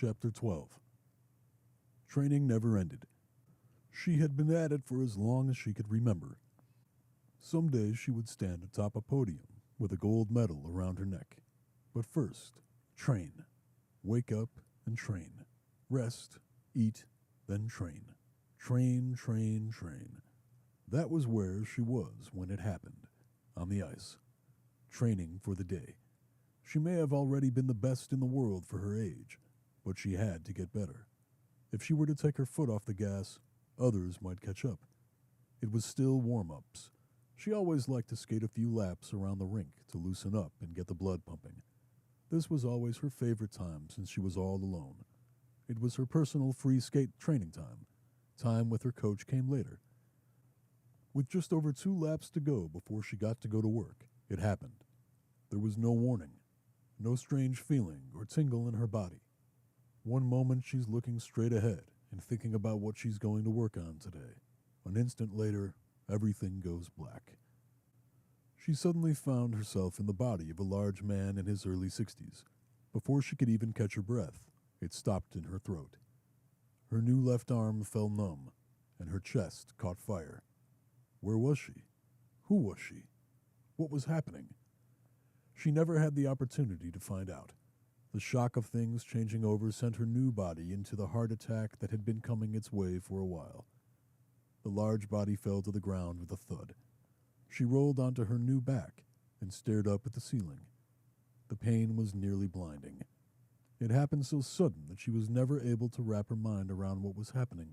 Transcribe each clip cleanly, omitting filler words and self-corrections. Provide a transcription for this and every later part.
Chapter 12. Training never ended. She had been at it for as long as she could remember. Some days she would stand atop a podium with a gold medal around her neck. But first, train. Wake up and train. Rest, eat, then train. Train, train, train. That was where she was when it happened, on the ice, training for the day. She may have already been the best in the world for her age, but she had to get better. If she were to take her foot off the gas, others might catch up. It was still warm-ups. She always liked to skate a few laps around the rink to loosen up and get the blood pumping. This was always her favorite time since she was all alone. It was her personal free skate training time. Time with her coach came later. With just over 2 laps to go before she got to go to work, it happened. There was no warning, no strange feeling or tingle in her body. One moment she's looking straight ahead and thinking about what she's going to work on today. An instant later, everything goes black. She suddenly found herself in the body of a large man in his early 60s. Before she could even catch her breath, it stopped in her throat. Her new left arm fell numb, and her chest caught fire. Where was she? Who was she? What was happening? She never had the opportunity to find out. The shock of things changing over sent her new body into the heart attack that had been coming its way for a while. The large body fell to the ground with a thud. She rolled onto her new back and stared up at the ceiling. The pain was nearly blinding. It happened so sudden that she was never able to wrap her mind around what was happening.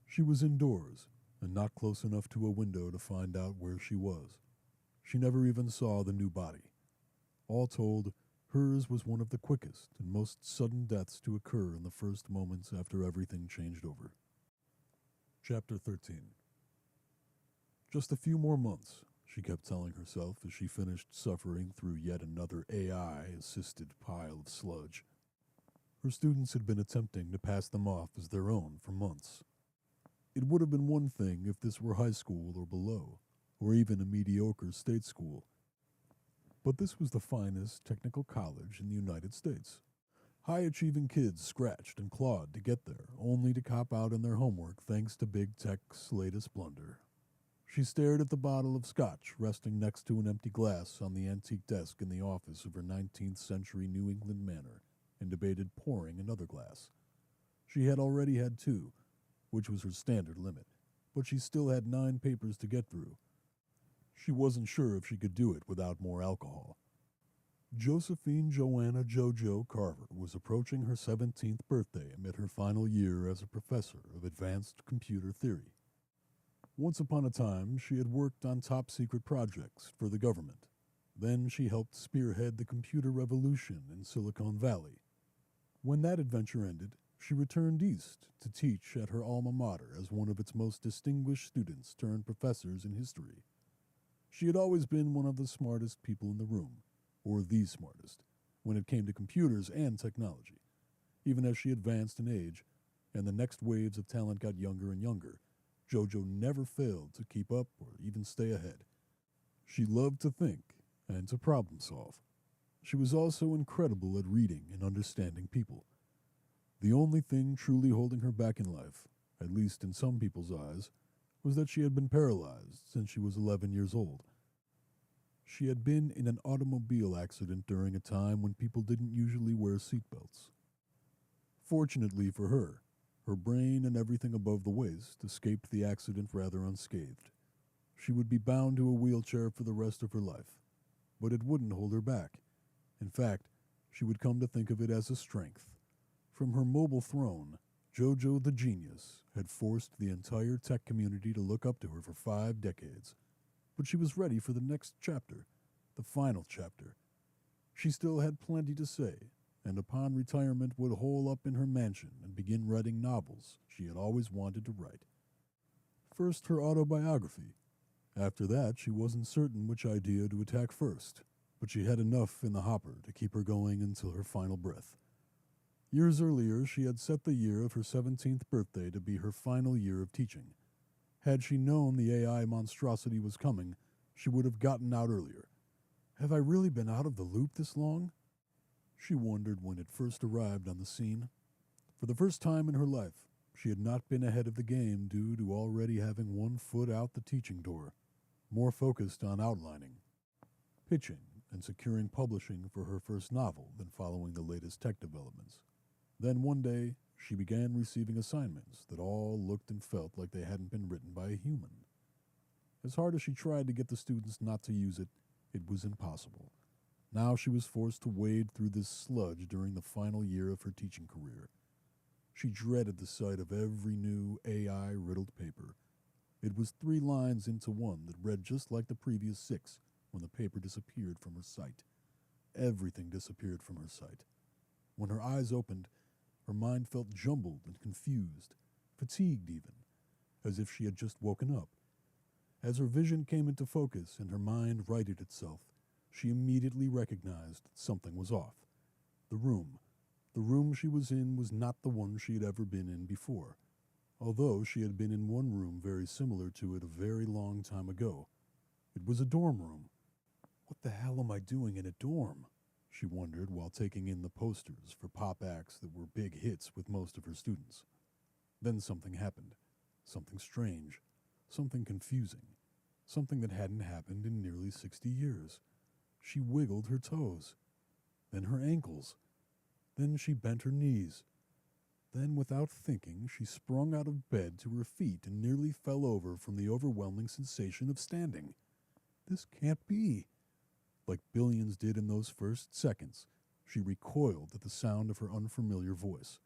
She was indoors and not close enough to a window to find out where she was. She never even saw the new body. All told, hers was one of the quickest and most sudden deaths to occur in the first moments after everything changed over. Chapter 13. Just a few more months, she kept telling herself as she finished suffering through yet another AI-assisted pile of sludge. Her students had been attempting to pass them off as their own for months. It would have been one thing if this were high school or below, or even a mediocre state school. But this was the finest technical college in the United States. High-achieving kids scratched and clawed to get there, only to cop out in their homework thanks to big tech's latest blunder. She stared at the bottle of scotch resting next to an empty glass on the antique desk in the office of her 19th century New England manor and debated pouring another glass. She had already had 2, which was her standard limit, but she still had 9 papers to get through. She wasn't sure if she could do it without more alcohol. Josephine Joanna JoJo Carver was approaching her 17th birthday amid her final year as a professor of advanced computer theory. Once upon a time, she had worked on top-secret projects for the government. Then she helped spearhead the computer revolution in Silicon Valley. When that adventure ended, she returned east to teach at her alma mater as one of its most distinguished students turned professors in history. She had always been one of the smartest people in the room, or the smartest, when it came to computers and technology. Even as she advanced in age, and the next waves of talent got younger and younger, JoJo never failed to keep up or even stay ahead. She loved to think and to problem solve. She was also incredible at reading and understanding people. The only thing truly holding her back in life, at least in some people's eyes, was that she had been paralyzed since she was 11 years old. She had been in an automobile accident during a time when people didn't usually wear seatbelts. Fortunately for her, her brain and everything above the waist escaped the accident rather unscathed. She would be bound to a wheelchair for the rest of her life, but it wouldn't hold her back. In fact, she would come to think of it as a strength. From her mobile throne, JoJo the genius had forced the entire tech community to look up to her for 5 decades. But she was ready for the next chapter, the final chapter. She still had plenty to say, and upon retirement would hole up in her mansion and begin writing novels she had always wanted to write. First, her autobiography. After that, she wasn't certain which idea to attack first, but she had enough in the hopper to keep her going until her final breath. Years earlier, she had set the year of her 17th birthday to be her final year of teaching. Had she known the AI monstrosity was coming, she would have gotten out earlier. Have I really been out of the loop this long? She wondered when it first arrived on the scene. For the first time in her life, she had not been ahead of the game due to already having one foot out the teaching door, more focused on outlining, pitching, and securing publishing for her first novel than following the latest tech developments. Then one day, she began receiving assignments that all looked and felt like they hadn't been written by a human. As hard as she tried to get the students not to use it, it was impossible. Now she was forced to wade through this sludge during the final year of her teaching career. She dreaded the sight of every new AI-riddled paper. It was 3 lines into one that read just like the previous 6 when the paper disappeared from her sight. Everything disappeared from her sight. When her eyes opened, her mind felt jumbled and confused, fatigued even, as if she had just woken up. As her vision came into focus and her mind righted itself, she immediately recognized that something was off. The room she was in was not the one she had ever been in before, although she had been in one room very similar to it a very long time ago. It was a dorm room. What the hell am I doing in a dorm? She wondered while taking in the posters for pop acts that were big hits with most of her students. Then something happened. Something strange. Something confusing. Something that hadn't happened in nearly 60 years. She wiggled her toes. Then her ankles. Then she bent her knees. Then, without thinking, she sprung out of bed to her feet and nearly fell over from the overwhelming sensation of standing. This can't be. Like billions did in those first seconds, she recoiled at the sound of her unfamiliar voice.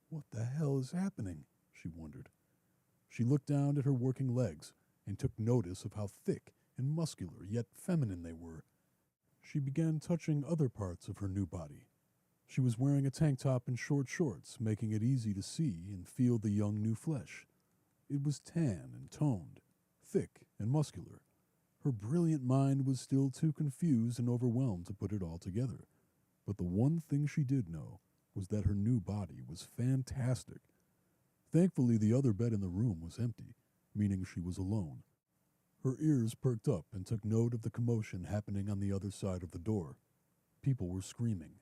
What the hell is happening? She wondered. She looked down at her working legs and took notice of how thick and muscular yet feminine they were. She began touching other parts of her new body. She was wearing a tank top and short shorts, making it easy to see and feel the young new flesh. It was tan and toned, thick and muscular. Her brilliant mind was still too confused and overwhelmed to put it all together. But the one thing she did know was that her new body was fantastic. Thankfully, the other bed in the room was empty, meaning she was alone. Her ears perked up and took note of the commotion happening on the other side of the door. People were screaming,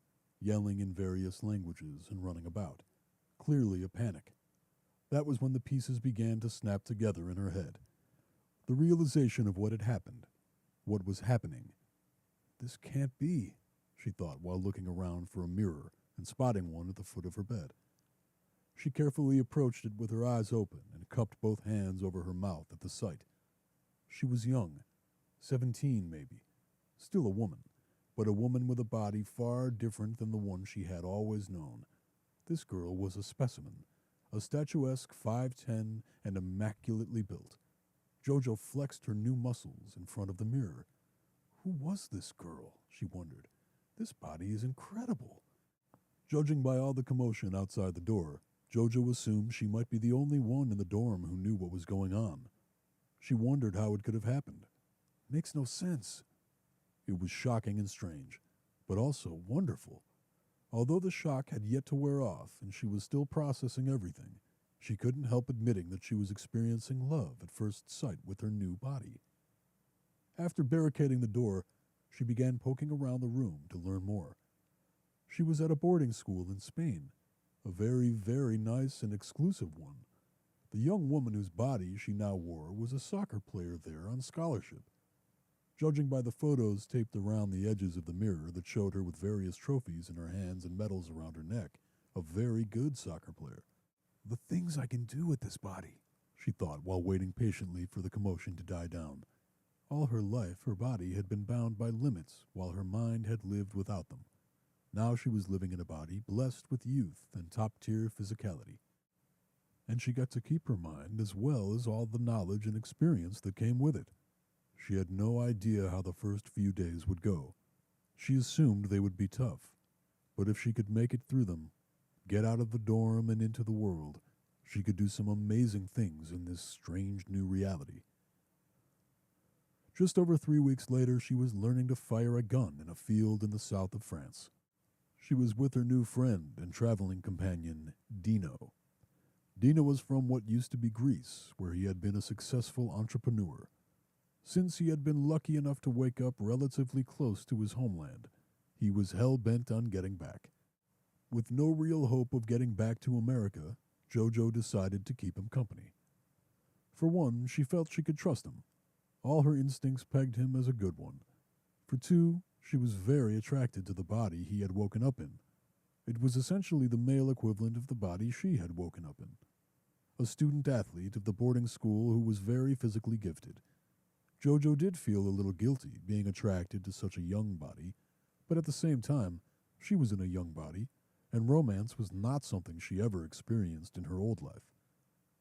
yelling in various languages and running about. Clearly a panic. That was when the pieces began to snap together in her head. The realization of what had happened, what was happening. This can't be, she thought while looking around for a mirror and spotting one at the foot of her bed. She carefully approached it with her eyes open and cupped both hands over her mouth at the sight. She was young, 17 maybe, still a woman, but a woman with a body far different than the one she had always known. This girl was a specimen, a statuesque 5'10" and immaculately built. Jojo flexed her new muscles in front of the mirror. Who was this girl? She wondered. This body is incredible. Judging by all the commotion outside the door, Jojo assumed she might be the only one in the dorm who knew what was going on. She wondered how it could have happened. Makes no sense. It was shocking and strange, but also wonderful. Although the shock had yet to wear off and she was still processing everything, she couldn't help admitting that she was experiencing love at first sight with her new body. After barricading the door, she began poking around the room to learn more. She was at a boarding school in Spain, a very, very nice and exclusive one. The young woman whose body she now wore was a soccer player there on scholarship. Judging by the photos taped around the edges of the mirror that showed her with various trophies in her hands and medals around her neck, a very good soccer player. The things I can do with this body, she thought while waiting patiently for the commotion to die down. All her life, her body had been bound by limits while her mind had lived without them. Now she was living in a body blessed with youth and top-tier physicality. And she got to keep her mind as well as all the knowledge and experience that came with it. She had no idea how the first few days would go. She assumed they would be tough, but if she could make it through them, get out of the dorm and into the world, she could do some amazing things in this strange new reality. Just over 3 weeks later, she was learning to fire a gun in a field in the south of France. She was with her new friend and traveling companion, Dino. Dino was from what used to be Greece, where he had been a successful entrepreneur. Since he had been lucky enough to wake up relatively close to his homeland, He was hell-bent on getting back. With no real hope of getting back to America, Jojo decided to keep him company. For one, she felt she could trust him. All her instincts pegged him as a good one. For two, she was very attracted to the body he had woken up in. It was essentially the male equivalent of the body she had woken up in. A student athlete of the boarding school who was very physically gifted. Jojo did feel a little guilty being attracted to such a young body, but at the same time, she was in a young body, and romance was not something she ever experienced in her old life.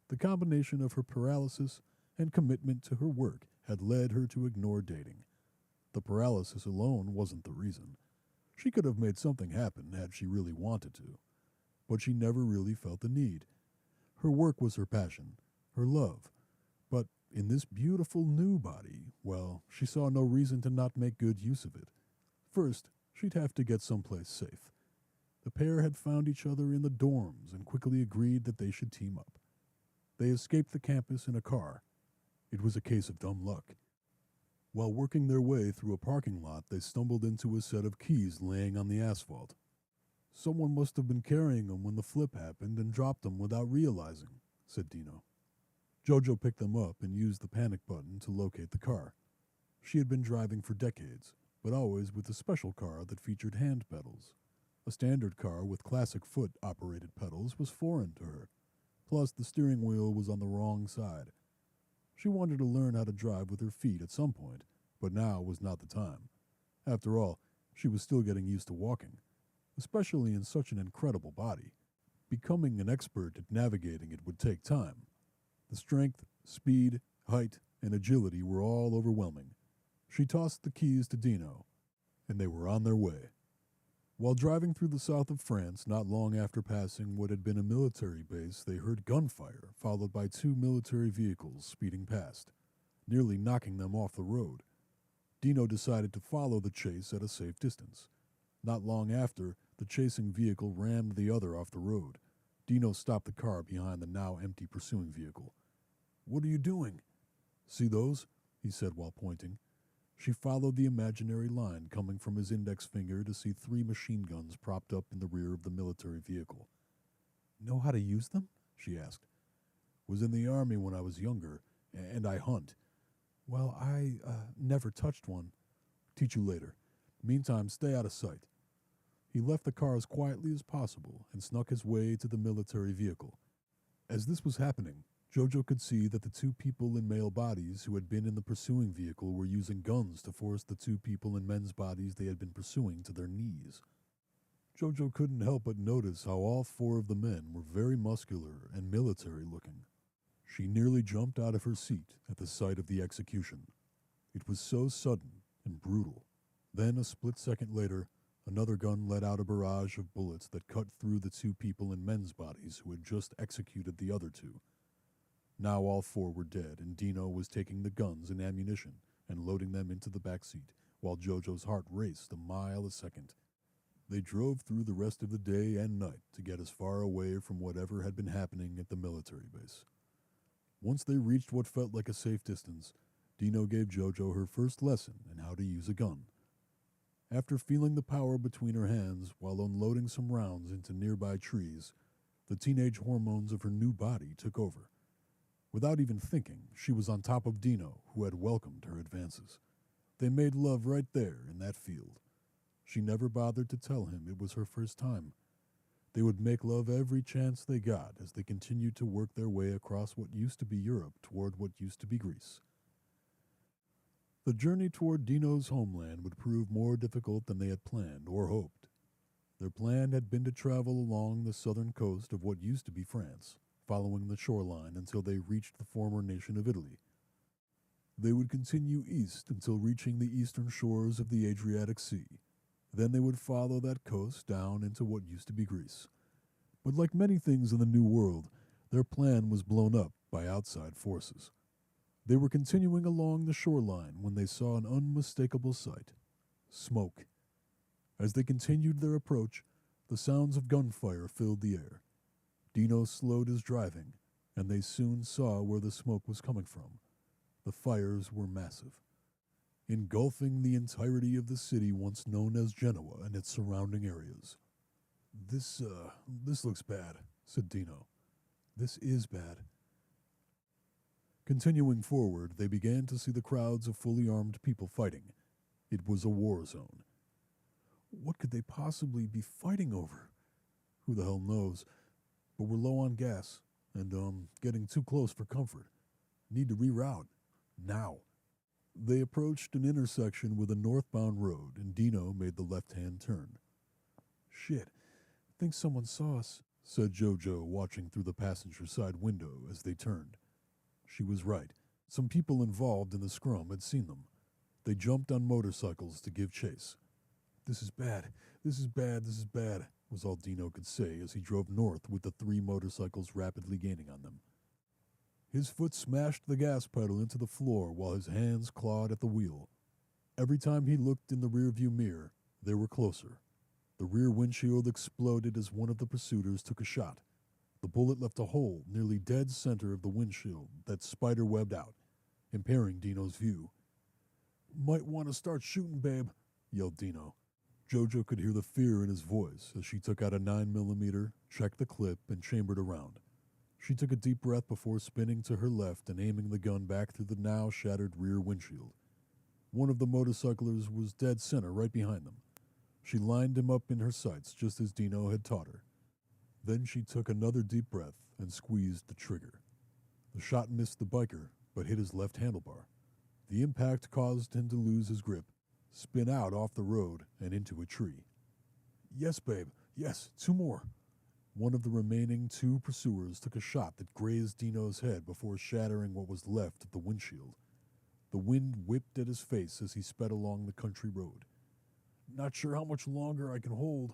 The combination of her paralysis and commitment to her work had led her to ignore dating. The paralysis alone wasn't the reason. She could have made something happen had she really wanted to, but she never really felt the need. Her work was her passion, her love, but in this beautiful new body, well, she saw no reason to not make good use of it. First, she'd have to get someplace safe. The pair had found each other in the dorms and quickly agreed that they should team up. They escaped the campus in a car. It was a case of dumb luck. While working their way through a parking lot, they stumbled into a set of keys laying on the asphalt. Someone must have been carrying them when the flip happened and dropped them without realizing, said Dino. Jojo picked them up and used the panic button to locate the car. She had been driving for decades, but always with a special car that featured hand pedals. A standard car with classic foot-operated pedals was foreign to her. Plus, the steering wheel was on the wrong side. She wanted to learn how to drive with her feet at some point, but now was not the time. After all, she was still getting used to walking, especially in such an incredible body. Becoming an expert at navigating it would take time. The strength, speed, height, and agility were all overwhelming. She tossed the keys to Dino, and they were on their way. While driving through the south of France, not long after passing what had been a military base, they heard gunfire, followed by two military vehicles speeding past, nearly knocking them off the road. Dino decided to follow the chase at a safe distance. Not long after, the chasing vehicle rammed the other off the road. Dino stopped the car behind the now empty pursuing vehicle. "What are you doing?" "See those?" he said while pointing. She followed the imaginary line coming from his index finger to see 3 machine guns propped up in the rear of the military vehicle. "Know how to use them?" she asked. "Was in the army when I was younger, and I hunt." "Well, I never touched one." "Teach you later. Meantime, stay out of sight." He left the car as quietly as possible and snuck his way to the military vehicle. As this was happening, Jojo could see that the 2 people in male bodies who had been in the pursuing vehicle were using guns to force the 2 people in men's bodies they had been pursuing to their knees. Jojo couldn't help but notice how all 4 of the men were very muscular and military-looking. She nearly jumped out of her seat at the sight of the execution. It was so sudden and brutal. Then, a split second later, another gun let out a barrage of bullets that cut through the 2 people in men's bodies who had just executed the other 2. Now all 4 were dead, and Dino was taking the guns and ammunition and loading them into the back seat, while Jojo's heart raced a mile a second. They drove through the rest of the day and night to get as far away from whatever had been happening at the military base. Once they reached what felt like a safe distance, Dino gave Jojo her first lesson in how to use a gun. After feeling the power between her hands while unloading some rounds into nearby trees, the teenage hormones of her new body took over. Without even thinking, she was on top of Dino, who had welcomed her advances. They made love right there in that field. She never bothered to tell him it was her first time. They would make love every chance they got as they continued to work their way across what used to be Europe toward what used to be Greece. The journey toward Dino's homeland would prove more difficult than they had planned or hoped. Their plan had been to travel along the southern coast of what used to be France, following the shoreline until they reached the former nation of Italy. They would continue east until reaching the eastern shores of the Adriatic Sea. Then they would follow that coast down into what used to be Greece. But like many things in the New World, their plan was blown up by outside forces. They were continuing along the shoreline when they saw an unmistakable sight: smoke. As they continued their approach, the sounds of gunfire filled the air. Dino slowed his driving, and they soon saw where the smoke was coming from. The fires were massive. engulfing the entirety of the city once known as Genoa and its surrounding areas. This looks bad, said Dino. This is bad. Continuing forward, they began to see the crowds of fully armed people fighting. It was a war zone. What could they possibly be fighting over? Who the hell knows? But we're low on gas, and getting too close for comfort. Need to reroute. Now. They approached an intersection with a northbound road, and Dino made the left-hand turn. Shit, think someone saw us, said Jojo, watching through the passenger side window as they turned. She was right. Some people involved in the scrum had seen them. They jumped on motorcycles to give chase. This is bad. This is bad. This is bad, was all Dino could say as he drove north with the 3 motorcycles rapidly gaining on them. His foot smashed the gas pedal into the floor while his hands clawed at the wheel. Every time he looked in the rearview mirror, they were closer. The rear windshield exploded as one of the pursuers took a shot. The bullet left a hole nearly dead center of the windshield that spider-webbed out, impairing Dino's view. Might want to start shooting, babe, yelled Dino. Jojo could hear the fear in his voice as she took out a 9mm, checked the clip, and chambered around. She took a deep breath before spinning to her left and aiming the gun back through the now shattered rear windshield. One of the motorcyclers was dead center right behind them. She lined him up in her sights just as Dino had taught her. Then she took another deep breath and squeezed the trigger. The shot missed the biker, but hit his left handlebar. The impact caused him to lose his grip, spin out off the road and into a tree. Yes, babe, yes, 2 more. One of the remaining 2 pursuers took a shot that grazed Dino's head before shattering what was left of the windshield. The wind whipped at his face as he sped along the country road. Not sure how much longer I can hold.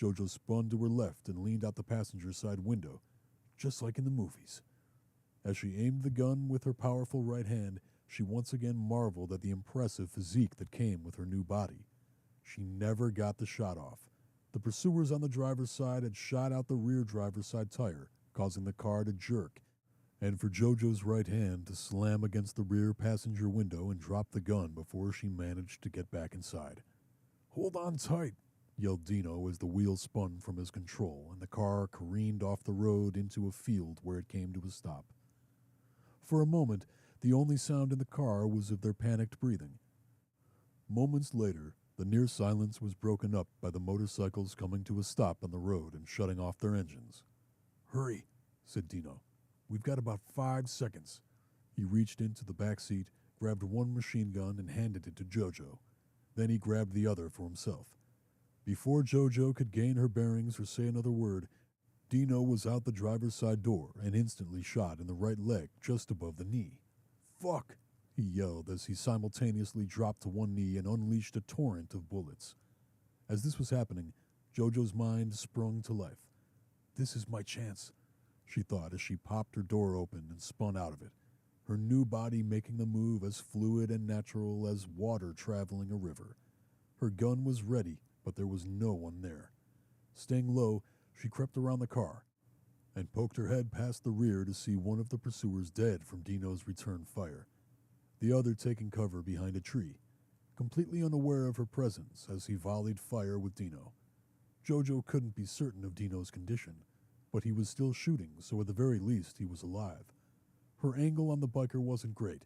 Jojo spun to her left and leaned out the passenger side window, just like in the movies. As she aimed the gun with her powerful right hand, she once again marveled at the impressive physique that came with her new body. She never got the shot off. The pursuers on the driver's side had shot out the rear driver's side tire, causing the car to jerk, and for Jojo's right hand to slam against the rear passenger window and drop the gun before she managed to get back inside. Hold on tight, yelled Dino as the wheel spun from his control and the car careened off the road into a field where it came to a stop. For a moment, the only sound in the car was of their panicked breathing. Moments later, the near silence was broken up by the motorcycles coming to a stop on the road and shutting off their engines. Hurry, said Dino. We've got about 5 seconds. He reached into the back seat, grabbed one machine gun and handed it to Jojo. Then he grabbed the other for himself. Before Jojo could gain her bearings or say another word, Dino was out the driver's side door and instantly shot in the right leg just above the knee. Fuck, he yelled as he simultaneously dropped to one knee and unleashed a torrent of bullets. As this was happening, Jojo's mind sprung to life. This is my chance, she thought as she popped her door open and spun out of it, her new body making the move as fluid and natural as water traveling a river. Her gun was ready, but there was no one there. Staying low, she crept around the car and poked her head past the rear to see one of the pursuers dead from Dino's return fire, the other taking cover behind a tree, completely unaware of her presence as he volleyed fire with Dino. Jojo couldn't be certain of Dino's condition, but he was still shooting, so at the very least he was alive. Her angle on the biker wasn't great.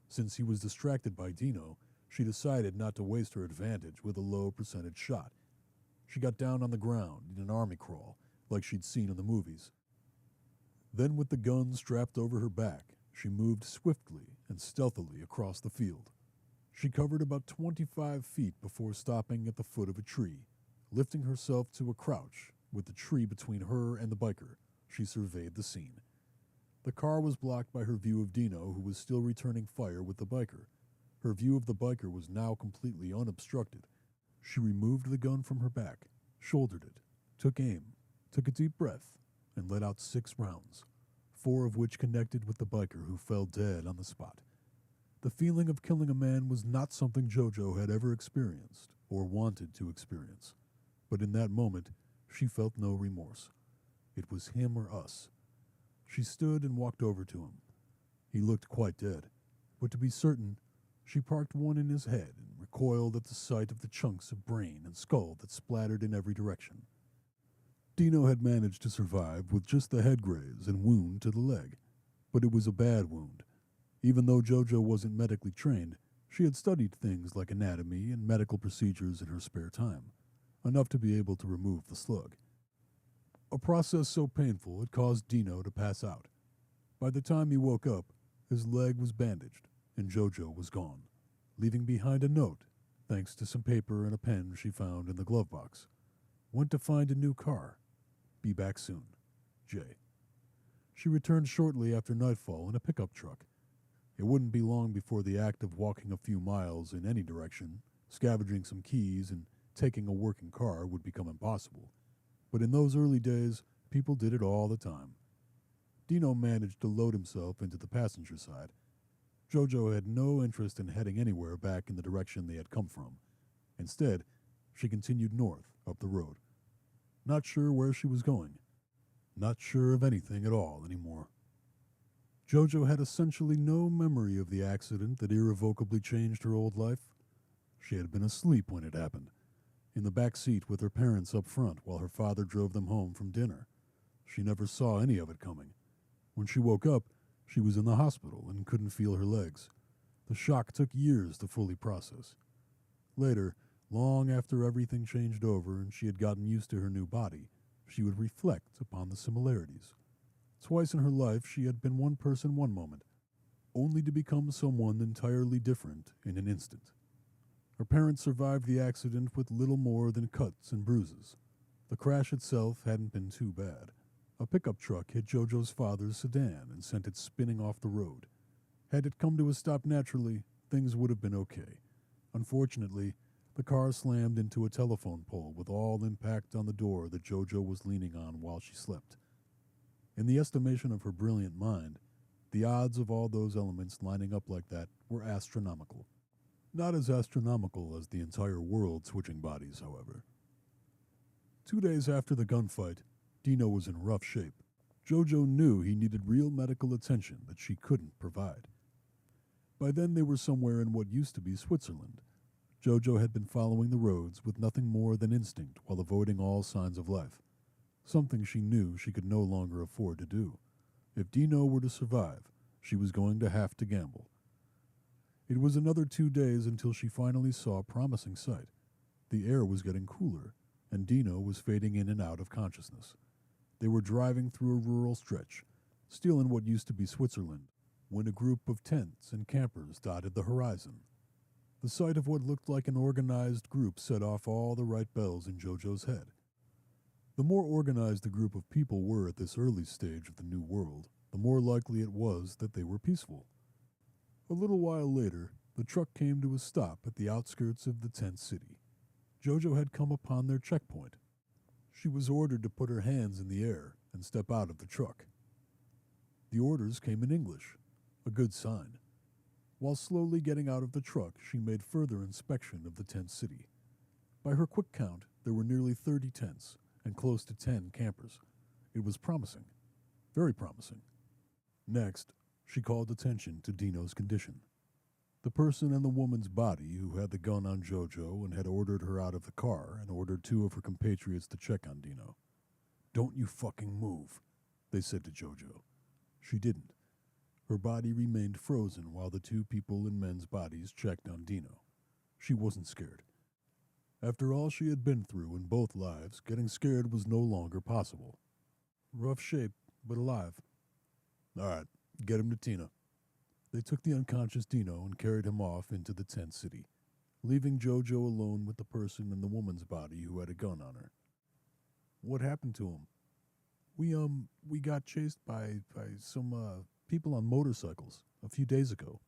Since he was distracted by Dino, she decided not to waste her advantage with a low percentage shot. She got down on the ground in an army crawl, like she'd seen in the movies. Then with the gun strapped over her back, she moved swiftly and stealthily across the field. She covered about 25 feet before stopping at the foot of a tree. Lifting herself to a crouch, with the tree between her and the biker, she surveyed the scene. The car was blocked by her view of Dino, who was still returning fire with the biker. Her view of the biker was now completely unobstructed. She removed the gun from her back, shouldered it, took aim, took a deep breath, and let out 6 rounds, 4 of which connected with the biker who fell dead on the spot. The feeling of killing a man was not something Jojo had ever experienced or wanted to experience, but in that moment she felt no remorse. It was him or us. She stood and walked over to him. He looked quite dead, but to be certain, She parked one in his head and recoiled at the sight of the chunks of brain and skull that splattered in every direction. Dino had managed to survive with just the head graze and wound to the leg, but it was a bad wound. Even though JoJo wasn't medically trained, she had studied things like anatomy and medical procedures in her spare time, enough to be able to remove the slug. A process so painful it caused Dino to pass out. By the time he woke up, his leg was bandaged, and JoJo was gone, leaving behind a note, thanks to some paper and a pen she found in the glove box. Went to find a new car. Be back soon. Jay. She returned shortly after nightfall in a pickup truck. It wouldn't be long before the act of walking a few miles in any direction, scavenging some keys, and taking a working car would become impossible. But in those early days, people did it all the time. Dino managed to load himself into the passenger side. JoJo had no interest in heading anywhere back in the direction they had come from. Instead, she continued north up the road. Not sure where she was going. Not sure of anything at all anymore. JoJo had essentially no memory of the accident that irrevocably changed her old life. She had been asleep when it happened, in the back seat with her parents up front while her father drove them home from dinner. She never saw any of it coming. When she woke up, she was in the hospital and couldn't feel her legs. The shock took years to fully process. Later, long after everything changed over and she had gotten used to her new body, she would reflect upon the similarities. Twice in her life she had been one person one moment, only to become someone entirely different in an instant. Her parents survived the accident with little more than cuts and bruises. The crash itself hadn't been too bad. A pickup truck hit JoJo's father's sedan and sent it spinning off the road. Had it come to a stop naturally, things would have been okay. Unfortunately, the car slammed into a telephone pole with all impact on the door that JoJo was leaning on while she slept. In the estimation of her brilliant mind, the odds of all those elements lining up like that were astronomical. Not as astronomical as the entire world switching bodies, however. 2 days after the gunfight, Dino was in rough shape. JoJo knew he needed real medical attention that she couldn't provide. By then they were somewhere in what used to be Switzerland. JoJo had been following the roads with nothing more than instinct while avoiding all signs of life, something she knew she could no longer afford to do. If Dino were to survive, she was going to have to gamble. It was another 2 days until she finally saw a promising sight. The air was getting cooler, and Dino was fading in and out of consciousness. They were driving through a rural stretch, still in what used to be Switzerland, when a group of tents and campers dotted the horizon. The sight of what looked like an organized group set off all the right bells in JoJo's head. The more organized the group of people were at this early stage of the new world, the more likely it was that they were peaceful. A little while later, the truck came to a stop at the outskirts of the tent city. JoJo had come upon their checkpoint. She was ordered to put her hands in the air and step out of the truck. The orders came in English, a good sign. While slowly getting out of the truck, she made further inspection of the tent city. By her quick count, there were nearly 30 tents and close to 10 campers. It was promising, very promising. Next, she called attention to Dino's condition. The person in the woman's body who had the gun on JoJo and had ordered her out of the car and ordered 2 of her compatriots to check on Dino. "Don't you fucking move," they said to JoJo. She didn't. Her body remained frozen while the 2 people in men's bodies checked on Dino. She wasn't scared. After all she had been through in both lives, getting scared was no longer possible. Rough shape, but alive. "All right, get him to Tina." They took the unconscious Dino and carried him off into the tent city, leaving JoJo alone with the person in the woman's body who had a gun on her. "What happened to him?" We got chased by some people on motorcycles a few days ago.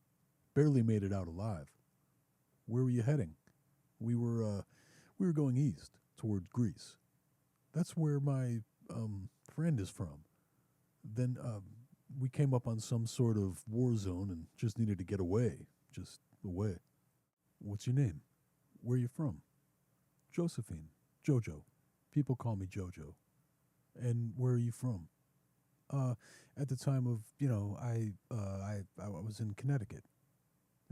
Barely made it out alive." "Where were you heading?" We were going east, toward Greece. That's where my friend is from. Then we came up on some sort of war zone and just needed to get away. Just away." "What's your name? Where are you from?" "Josephine. Jojo. People call me Jojo." "And where are you from?" At the time of, I was in Connecticut."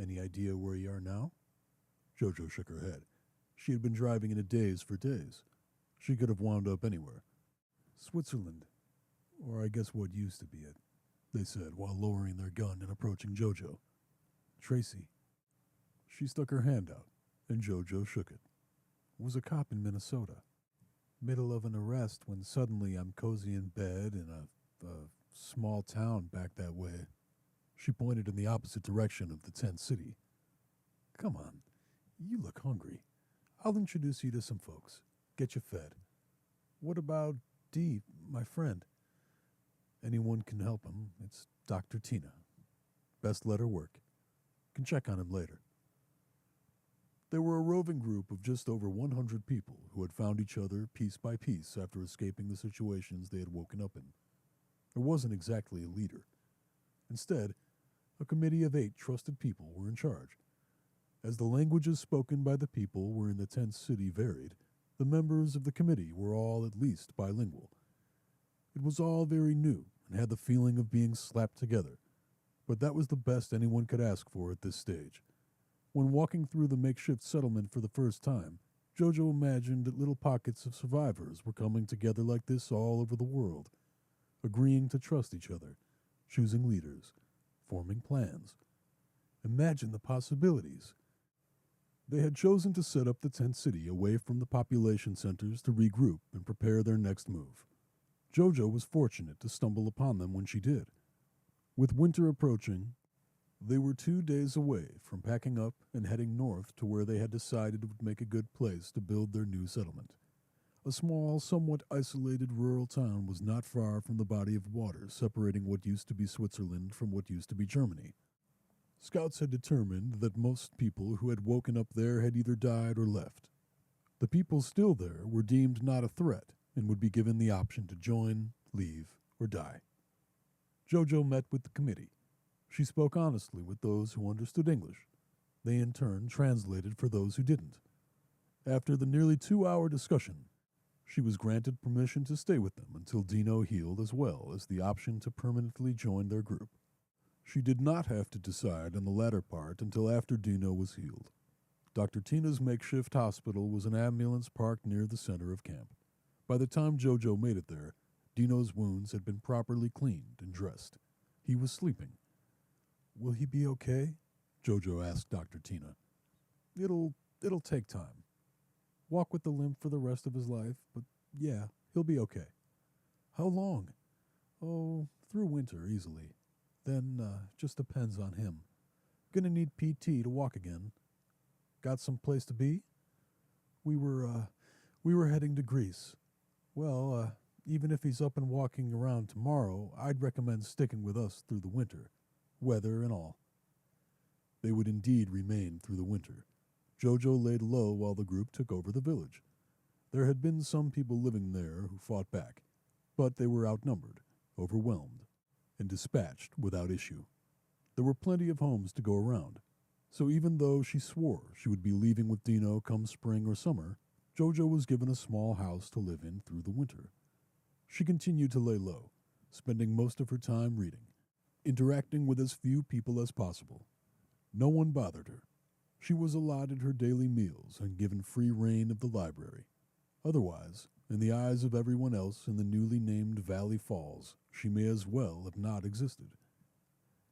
Any idea where you are now? Jojo shook her head. She had been driving in a daze for days. She could have wound up anywhere. Switzerland, or I guess what used to be it, they said while lowering their gun and approaching Jojo. Tracy. She stuck her hand out, and Jojo shook it. Was a cop in Minnesota. Middle of an arrest when suddenly I'm cozy in bed in a small town back that way. She pointed in the opposite direction of the tent city. Come on, you look hungry. I'll introduce you to some folks. Get you fed. What about Dee, my friend? Anyone can help him. It's Dr. Tina. Best let her work. Can check on him later. They were a roving group of just over 100 people who had found each other piece by piece after escaping the situations they had woken up in. There wasn't exactly a leader. Instead, a committee of 8 trusted people were in charge. As the languages spoken by the people were in the tent city varied, the members of the committee were all at least bilingual. It was all very new and had the feeling of being slapped together, but that was the best anyone could ask for at this stage. When walking through the makeshift settlement for the first time, Jojo imagined that little pockets of survivors were coming together like this all over the world, agreeing to trust each other, choosing leaders, forming plans. Imagine the possibilities. They had chosen to set up the tent city away from the population centers to regroup and prepare their next move. Jojo was fortunate to stumble upon them when she did. With winter approaching, they were 2 days away from packing up and heading north to where they had decided would make a good place to build their new settlement. A small, somewhat isolated rural town was not far from the body of water separating what used to be Switzerland from what used to be Germany. Scouts had determined that most people who had woken up there had either died or left. The people still there were deemed not a threat and would be given the option to join, leave, or die. Jojo met with the committee. She spoke honestly with those who understood English. They in turn translated for those who didn't. After the nearly 2-hour discussion, she was granted permission to stay with them until Dino healed, as well as the option to permanently join their group. She did not have to decide on the latter part until after Dino was healed. Dr. Tina's makeshift hospital was an ambulance parked near the center of camp. By the time Jojo made it there, Dino's wounds had been properly cleaned and dressed. He was sleeping. Will he be okay? Jojo asked Dr. Tina. It'll take time. Walk with the limp for the rest of his life, but yeah, he'll be okay. How long? Oh, through winter, easily. Then, just depends on him. Gonna need PT to walk again. Got some place to be? We were heading to Greece. Well, even if he's up and walking around tomorrow, I'd recommend sticking with us through the winter, weather and all. They would indeed remain through the winter. Jojo laid low while the group took over the village. There had been some people living there who fought back, but they were outnumbered, overwhelmed, and dispatched without issue. There were plenty of homes to go around, so even though she swore she would be leaving with Dino come spring or summer, Jojo was given a small house to live in through the winter. She continued to lay low, spending most of her time reading, interacting with as few people as possible. No one bothered her. She was allotted her daily meals and given free rein of the library. Otherwise, in the eyes of everyone else in the newly named Valley Falls, she may as well have not existed.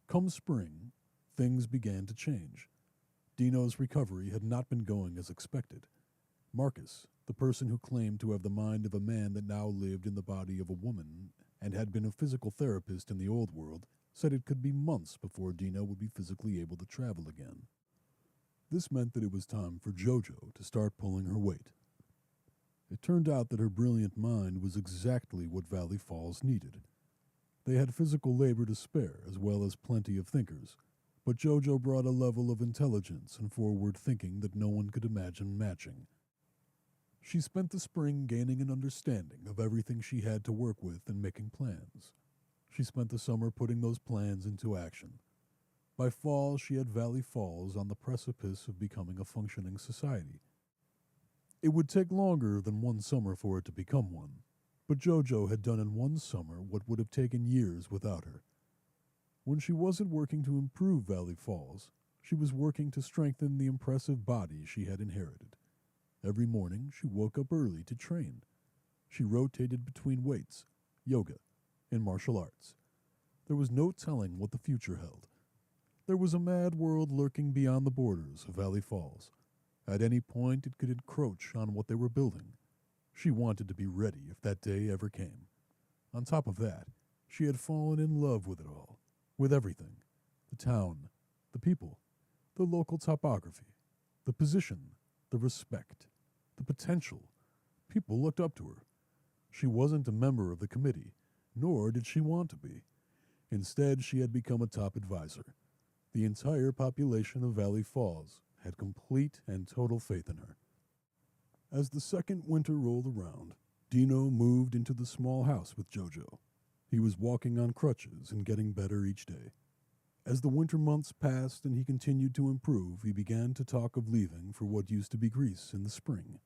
Come spring, things began to change. Dino's recovery had not been going as expected. Marcus, the person who claimed to have the mind of a man that now lived in the body of a woman and had been a physical therapist in the old world, said it could be months before Dino would be physically able to travel again. This meant that it was time for Jojo to start pulling her weight. It turned out that her brilliant mind was exactly what Valley Falls needed. They had physical labor to spare as well as plenty of thinkers, but Jojo brought a level of intelligence and forward thinking that no one could imagine matching. She spent the spring gaining an understanding of everything she had to work with and making plans. She spent the summer putting those plans into action. By fall, she had Valley Falls on the precipice of becoming a functioning society. It would take longer than one summer for it to become one, but Jojo had done in one summer what would have taken years without her. When she wasn't working to improve Valley Falls, She was working to strengthen the impressive body she had inherited. Every morning she woke up early to train. She rotated between weights, yoga, and martial arts. There was no telling what the future held. There was a mad world lurking beyond the borders of Valley Falls. At any point it could encroach on what they were building. She wanted to be ready if that day ever came. On top of that, she had fallen in love with it all, with everything. The town, the people, the local topography, the position, the respect, the potential. People looked up to her. She wasn't a member of the committee, nor did she want to be. Instead, she had become a top advisor. The entire population of Valley Falls had complete and total faith in her. As the second winter rolled around, Dino moved into the small house with Jojo. He was walking on crutches and getting better each day. As the winter months passed and he continued to improve, he began to talk of leaving for what used to be Greece in the spring.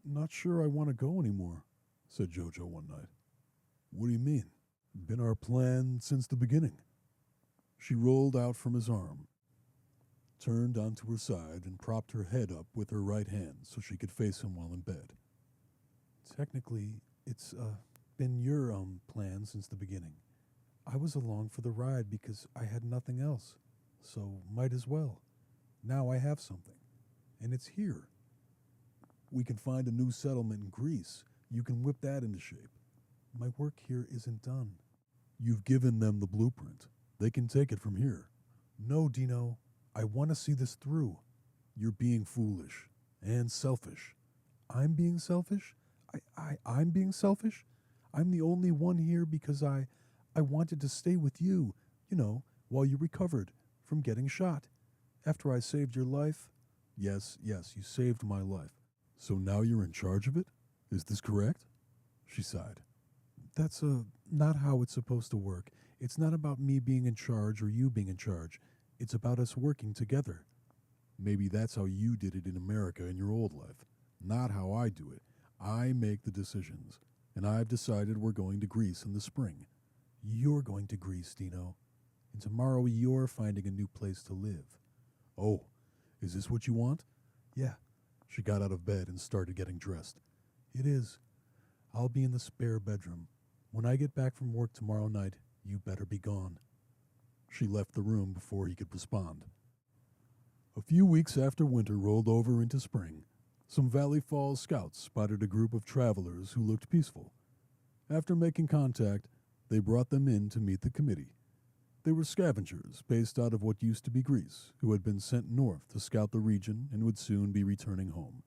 "Not sure I want to go anymore," said Jojo one night. "What do you mean? Been our plan since the beginning." She rolled out from his arm, turned onto her side, and propped her head up with her right hand so she could face him while in bed. "Technically, it's been your plan since the beginning. I was along for the ride because I had nothing else, so might as well. Now I have something, and it's here. We can find a new settlement in Greece. You can whip that into shape. My work here isn't done." "You've given them the blueprint. They can take it from here." "No, Dino. I want to see this through." "You're being foolish and selfish." "I'm being selfish? I'm being selfish? I'm the only one here because I wanted to stay with you, while you recovered from getting shot. After I saved your life." Yes, you saved my life. So now you're in charge of it? Is this correct?" She sighed. "That's not how it's supposed to work. It's not about me being in charge or you being in charge. It's about us working together." "Maybe that's how you did it in America in your old life. Not how I do it. I make the decisions, and I've decided we're going to Greece in the spring." "You're going to Greece, Dino. And tomorrow you're finding a new place to live." "Oh, is this what you want?" "Yeah." She got out of bed and started getting dressed. "It is. I'll be in the spare bedroom. When I get back from work tomorrow night, you better be gone." She left the room before he could respond. A few weeks after winter rolled over into spring, some Valley Falls scouts spotted a group of travelers who looked peaceful. After making contact, they brought them in to meet the committee. They were scavengers based out of what used to be Greece, who had been sent north to scout the region and would soon be returning home.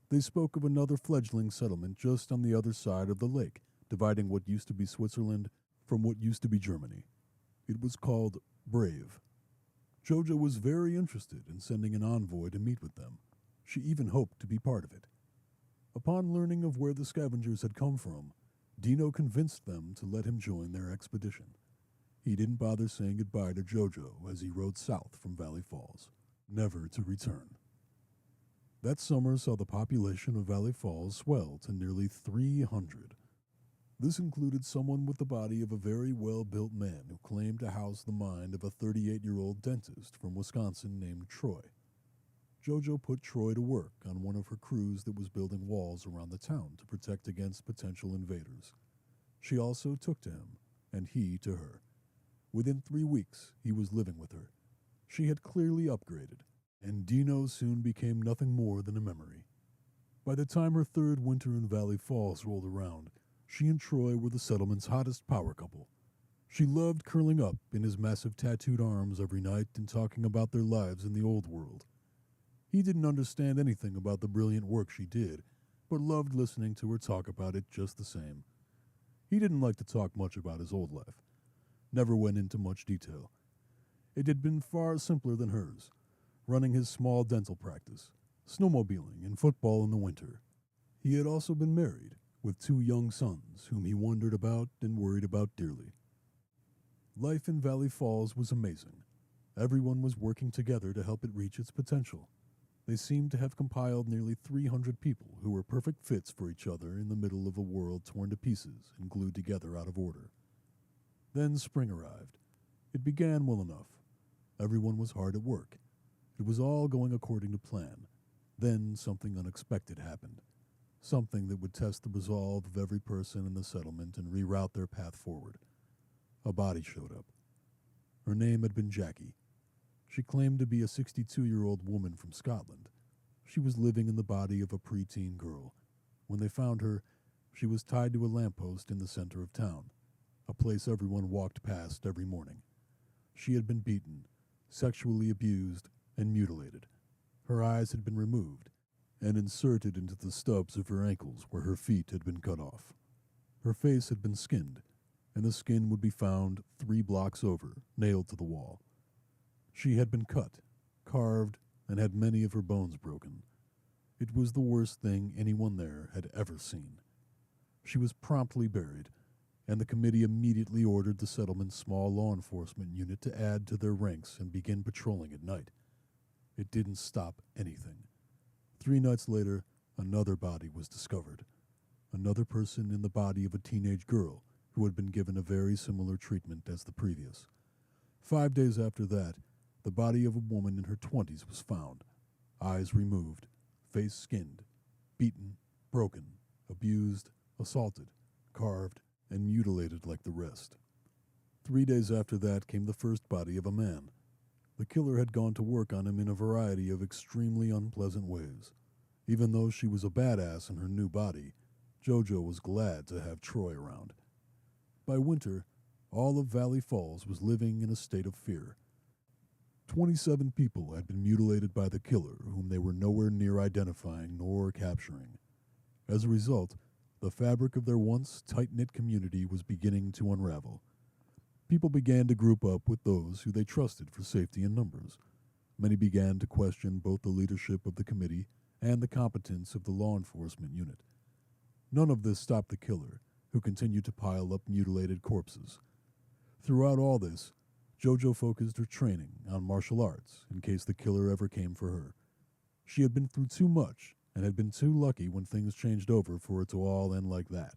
They spoke of another fledgling settlement just on the other side of the lake, dividing what used to be Switzerland from what used to be Germany. It was called Brave. Jojo was very interested in sending an envoy to meet with them. She even hoped to be part of it. Upon learning of where the scavengers had come from, Dino convinced them to let him join their expedition. He didn't bother saying goodbye to Jojo as he rode south from Valley Falls, never to return. That summer saw the population of Valley Falls swell to nearly 300. This included someone with the body of a very well-built man who claimed to house the mind of a 38-year-old dentist from Wisconsin named Troy. Jojo put Troy to work on one of her crews that was building walls around the town to protect against potential invaders. She also took to him, and he to her. Within 3 weeks, he was living with her. She had clearly upgraded, and Dino soon became nothing more than a memory. By the time her third winter in Valley Falls rolled around, she and Troy were the settlement's hottest power couple. She loved curling up in his massive tattooed arms every night and talking about their lives in the old world. He didn't understand anything about the brilliant work she did, but loved listening to her talk about it just the same. He didn't like to talk much about his old life. Never went into much detail. It had been far simpler than hers, running his small dental practice, snowmobiling and football in the winter. He had also been married, with 2 young sons whom he wondered about and worried about dearly. Life in Valley Falls was amazing. Everyone was working together to help it reach its potential. They seemed to have compiled nearly 300 people who were perfect fits for each other in the middle of a world torn to pieces and glued together out of order. Then spring arrived. It began well enough. Everyone was hard at work. It was all going according to plan. Then something unexpected happened. Something that would test the resolve of every person in the settlement and reroute their path forward. A body showed up. Her name had been Jackie. She claimed to be a 62-year-old woman from Scotland. She was living in the body of a preteen girl. When they found her, she was tied to a lamppost in the center of town, a place everyone walked past every morning. She had been beaten, sexually abused, and mutilated. Her eyes had been removed and inserted into the stubs of her ankles where her feet had been cut off. Her face had been skinned, and the skin would be found 3 blocks over, nailed to the wall. She had been cut, carved, and had many of her bones broken. It was the worst thing anyone there had ever seen. She was promptly buried, and the committee immediately ordered the settlement's small law enforcement unit to add to their ranks and begin patrolling at night. It didn't stop anything. 3 nights later, another body was discovered. Another person in the body of a teenage girl who had been given a very similar treatment as the previous. 5 days after that, the body of a woman in her 20s was found. Eyes removed, face skinned, beaten, broken, abused, assaulted, carved, and mutilated like the rest. 3 days after that came the first body of a man. The killer had gone to work on him in a variety of extremely unpleasant ways. Even though she was a badass in her new body, JoJo was glad to have Troy around. By winter, all of Valley Falls was living in a state of fear. 27 people had been mutilated by the killer, whom they were nowhere near identifying nor capturing. As a result, the fabric of their once tight-knit community was beginning to unravel. People began to group up with those who they trusted for safety in numbers. Many began to question both the leadership of the committee and the competence of the law enforcement unit. None of this stopped the killer, who continued to pile up mutilated corpses. Throughout all this, JoJo focused her training on martial arts in case the killer ever came for her. She had been through too much and had been too lucky when things changed over for it to all end like that.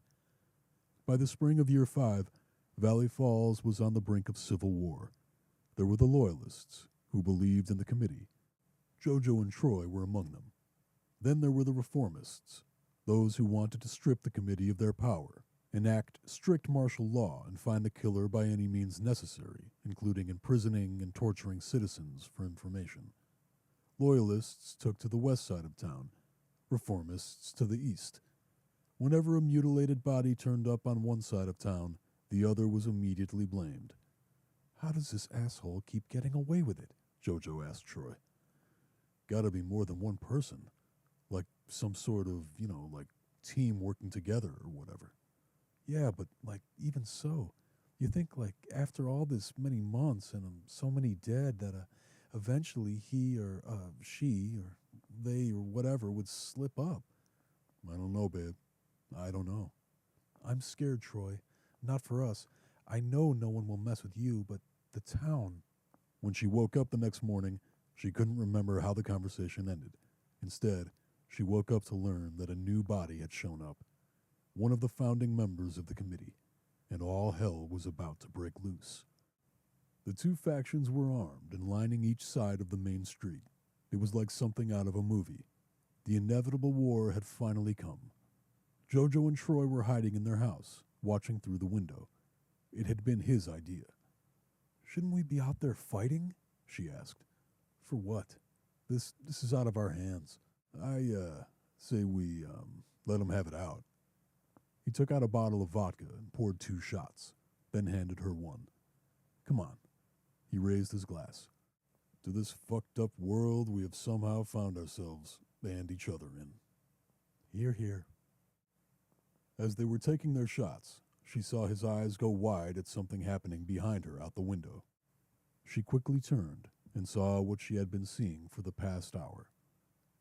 By the spring of Year 5, Valley Falls was on the brink of civil war. There were the Loyalists, who believed in the committee. JoJo and Troy were among them. Then there were the Reformists, those who wanted to strip the committee of their power, enact strict martial law, and find the killer by any means necessary, including imprisoning and torturing citizens for information. Loyalists took to the west side of town, Reformists to the east. Whenever a mutilated body turned up on one side of town, the other was immediately blamed. "How does this asshole keep getting away with it?" JoJo asked Troy. "Gotta be more than one person. Like some sort of, like team working together or whatever." "Yeah, but, even so, you think, after all this many months and so many dead that, eventually he or she or they or whatever would slip up." "I don't know, babe. I don't know." "I'm scared, Troy. Not for us. I know no one will mess with you, but the town." When she woke up the next morning, she couldn't remember how the conversation ended. Instead, she woke up to learn that a new body had shown up. One of the founding members of the committee, and all hell was about to break loose. The two factions were armed and lining each side of the main street. It was like something out of a movie. The inevitable war had finally come. JoJo and Troy were hiding in their house, watching through the window. It had been his idea. "Shouldn't we be out there fighting?" she asked. "For what? This is out of our hands. I say we let 'em have it out." He took out a bottle of vodka and poured 2 shots, then handed her one. "Come on." He raised his glass. "To this fucked up world we have somehow found ourselves and each other in." "Hear, hear." As they were taking their shots, she saw his eyes go wide at something happening behind her out the window. She quickly turned and saw what she had been seeing for the past hour.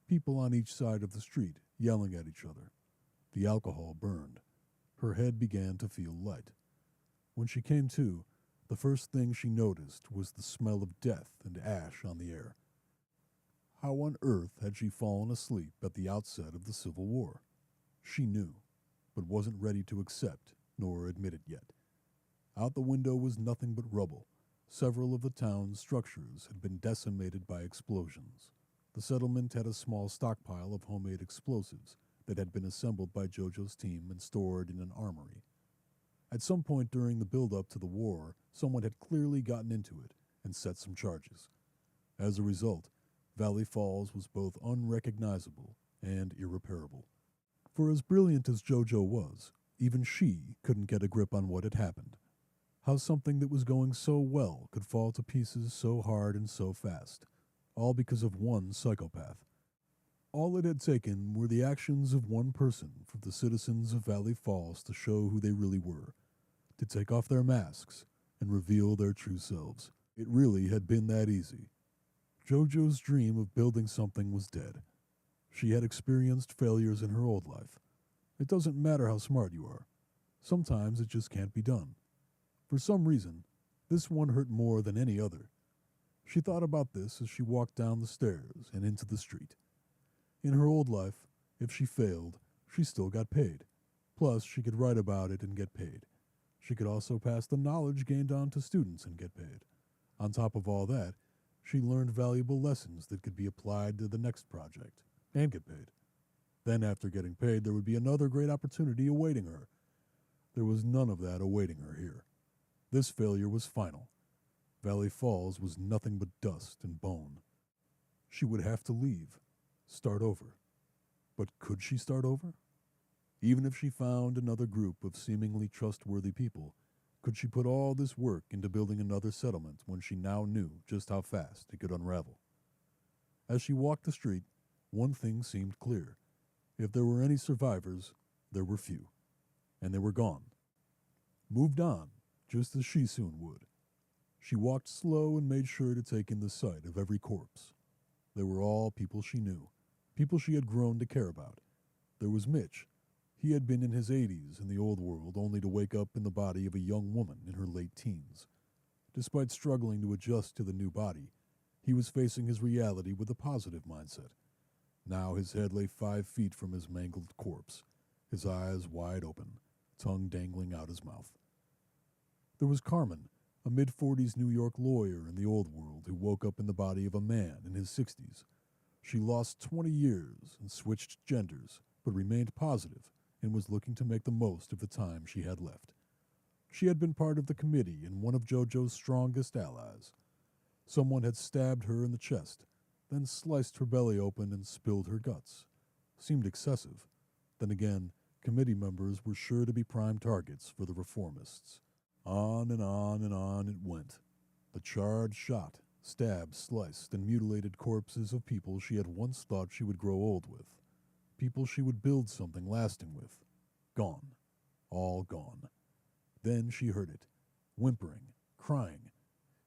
People on each side of the street yelling at each other. The alcohol burned. Her head began to feel light. When she came to, the first thing she noticed was the smell of death and ash on the air. How on earth had she fallen asleep at the outset of the Civil War? She knew, but wasn't ready to accept nor admit it yet. Out the window was nothing but rubble, Several of the town's structures had been decimated by explosions. The settlement had a small stockpile of homemade explosives that had been assembled by JoJo's team and stored in an armory. At some point during the build-up to the war, someone had clearly gotten into it and set some charges. As a result, Valley Falls was both unrecognizable and irreparable. For as brilliant as JoJo was, even she couldn't get a grip on what had happened. How something that was going so well could fall to pieces so hard and so fast, all because of one psychopath. All it had taken were the actions of one person for the citizens of Valley Falls to show who they really were, to take off their masks and reveal their true selves. It really had been that easy. JoJo's dream of building something was dead. She had experienced failures in her old life. It doesn't matter how smart you are. Sometimes it just can't be done. For some reason, this one hurt more than any other. She thought about this as she walked down the stairs and into the street. In her old life, if she failed, she still got paid. Plus, she could write about it and get paid. She could also pass the knowledge gained on to students and get paid. On top of all that, she learned valuable lessons that could be applied to the next project and get paid. Then after getting paid, there would be another great opportunity awaiting her. There was none of that awaiting her here. This failure was final. Valley Falls was nothing but dust and bone. She would have to leave, start over. But could she start over? Even if she found another group of seemingly trustworthy people, could she put all this work into building another settlement when she now knew just how fast it could unravel? As she walked the street, one thing seemed clear. If there were any survivors, there were few. And they were gone. Moved on, just as she soon would. She walked slow and made sure to take in the sight of every corpse. They were all people she knew, people she had grown to care about. There was Mitch. He had been in his 80s in the old world only to wake up in the body of a young woman in her late teens. Despite struggling to adjust to the new body, he was facing his reality with a positive mindset. Now his head lay 5 feet from his mangled corpse, his eyes wide open, tongue dangling out his mouth. There was Carmen, a mid-40s New York lawyer in the old world who woke up in the body of a man in his 60s. She lost 20 years and switched genders, but remained positive and was looking to make the most of the time she had left. She had been part of the committee and one of JoJo's strongest allies. Someone had stabbed her in the chest, then sliced her belly open and spilled her guts. Seemed excessive. Then again, committee members were sure to be prime targets for the reformists. On and on and on it went. The charred, shot, stabbed, sliced, and mutilated corpses of people she had once thought she would grow old with. People she would build something lasting with. Gone. All gone. Then she heard it. Whimpering. Crying.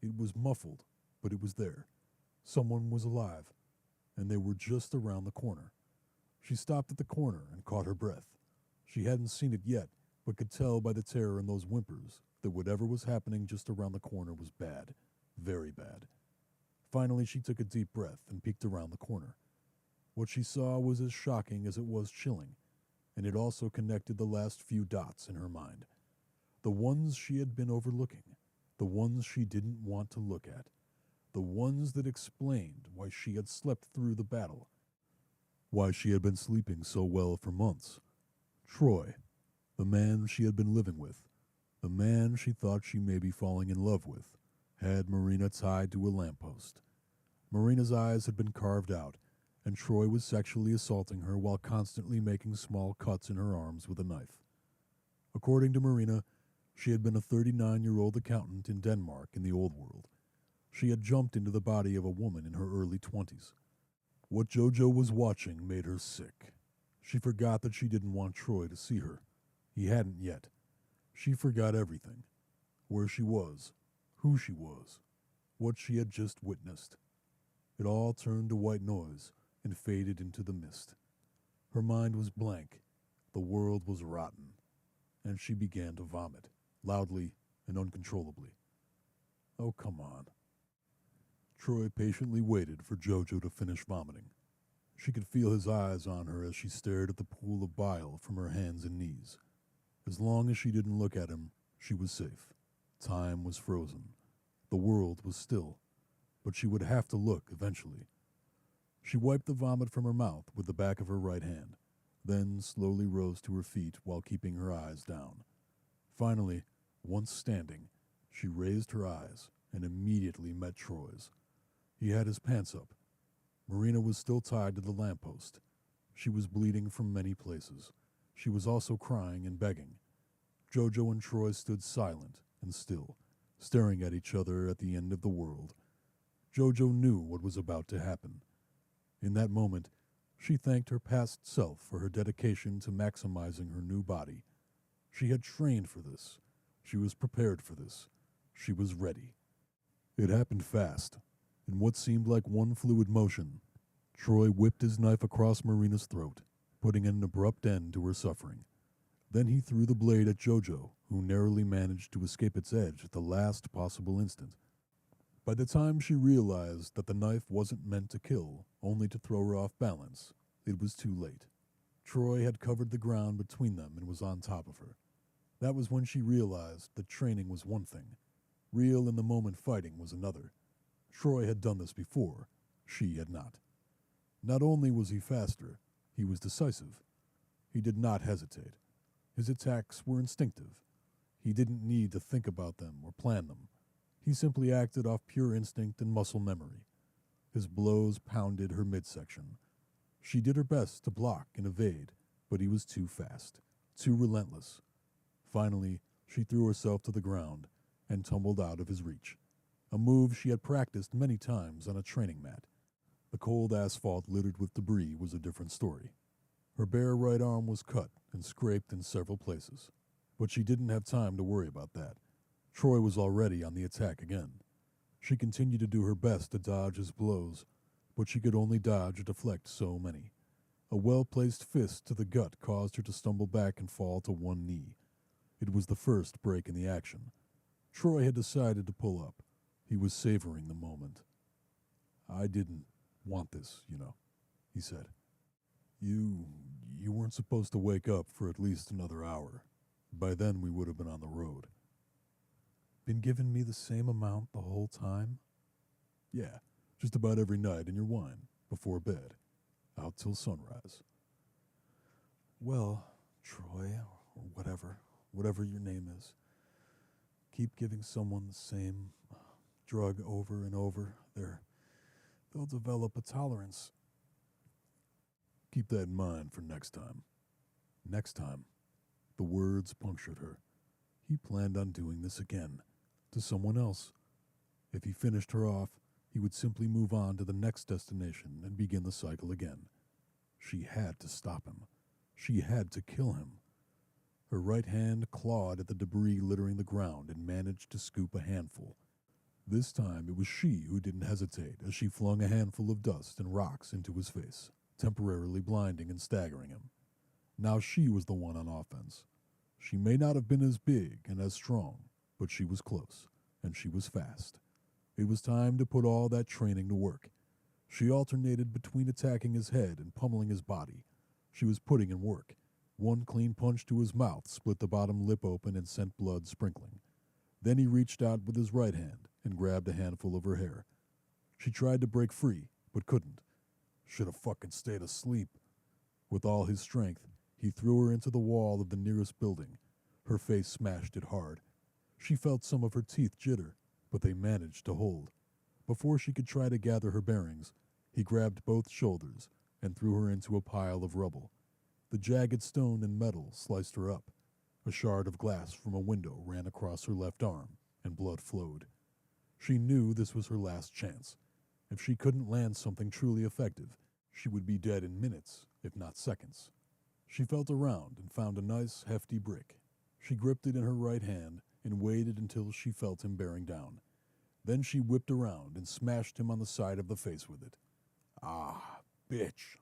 It was muffled, but it was there. Someone was alive, and they were just around the corner. She stopped at the corner and caught her breath. She hadn't seen it yet, but could tell by the terror in those whimpers that whatever was happening just around the corner was bad. Very bad. Finally, she took a deep breath and peeked around the corner. What she saw was as shocking as it was chilling, and it also connected the last few dots in her mind. The ones she had been overlooking, the ones she didn't want to look at, the ones that explained why she had slept through the battle, why she had been sleeping so well for months. Troy, the man she had been living with, the man she thought she may be falling in love with, had Marina tied to a lamppost. Marina's eyes had been carved out, and Troy was sexually assaulting her while constantly making small cuts in her arms with a knife. According to Marina, she had been a 39-year-old accountant in Denmark in the old world. She had jumped into the body of a woman in her early 20s. What JoJo was watching made her sick. She forgot that she didn't want Troy to see her. He hadn't yet. She forgot everything. Where she was, who she was, what she had just witnessed. It all turned to white noise and faded into the mist. Her mind was blank. The world was rotten. And she began to vomit, loudly and uncontrollably. Oh, come on. Troy patiently waited for JoJo to finish vomiting. She could feel his eyes on her as she stared at the pool of bile from her hands and knees. As long as she didn't look at him, she was safe. Time was frozen. The world was still, but she would have to look eventually. She wiped the vomit from her mouth with the back of her right hand, then slowly rose to her feet while keeping her eyes down. Finally, once standing, she raised her eyes and immediately met Troy's. He had his pants up. Marina was still tied to the lamppost. She was bleeding from many places. She was also crying and begging. Jojo and Troy stood silent and still, staring at each other at the end of the world. Jojo knew what was about to happen. In that moment, she thanked her past self for her dedication to maximizing her new body. She had trained for this. She was prepared for this. She was ready. It happened fast. In what seemed like one fluid motion, Troy whipped his knife across Marina's throat, putting an abrupt end to her suffering. Then he threw the blade at Jojo, who narrowly managed to escape its edge at the last possible instant. By the time she realized that the knife wasn't meant to kill, only to throw her off balance, it was too late. Troy had covered the ground between them and was on top of her. That was when she realized that training was one thing. Real in the moment fighting was another. Troy had done this before. She had not. Not only was he faster, he was decisive. He did not hesitate. His attacks were instinctive. He didn't need to think about them or plan them. He simply acted off pure instinct and muscle memory. His blows pounded her midsection. She did her best to block and evade, but he was too fast, too relentless. Finally, she threw herself to the ground and tumbled out of his reach, a move she had practiced many times on a training mat. The cold asphalt littered with debris was a different story. Her bare right arm was cut and scraped in several places, but she didn't have time to worry about that. Troy was already on the attack again. She continued to do her best to dodge his blows, but she could only dodge or deflect so many. A well-placed fist to the gut caused her to stumble back and fall to one knee. It was the first break in the action. Troy had decided to pull up. He was savoring the moment. "I didn't want this, he said. You weren't supposed to wake up for at least another hour. By then we would have been on the road." "Been giving me the same amount the whole time?" "Yeah, just about every night in your wine, before bed, out till sunrise." "Well, Troy, or whatever your name is, keep giving someone the same drug over and over, they'll develop a tolerance." "Keep that in mind for next time." Next time. The words punctured her. He planned on doing this again, to someone else. If he finished her off, he would simply move on to the next destination and begin the cycle again. She had to stop him. She had to kill him. Her right hand clawed at the debris littering the ground and managed to scoop a handful. This time it was she who didn't hesitate as she flung a handful of dust and rocks into his face, temporarily blinding and staggering him. Now she was the one on offense. She may not have been as big and as strong, but she was close, and she was fast. It was time to put all that training to work. She alternated between attacking his head and pummeling his body. She was putting in work. One clean punch to his mouth split the bottom lip open and sent blood sprinkling. Then he reached out with his right hand and grabbed a handful of her hair. She tried to break free, but couldn't. Should have fucking stayed asleep. With all his strength, he threw her into the wall of the nearest building. Her face smashed it hard. She felt some of her teeth jitter, but they managed to hold. Before she could try to gather her bearings, he grabbed both shoulders and threw her into a pile of rubble. The jagged stone and metal sliced her up. A shard of glass from a window ran across her left arm, and blood flowed. She knew this was her last chance. If she couldn't land something truly effective, she would be dead in minutes, if not seconds. She felt around and found a nice, hefty brick. She gripped it in her right hand and waited until she felt him bearing down. Then she whipped around and smashed him on the side of the face with it. "Ah, bitch."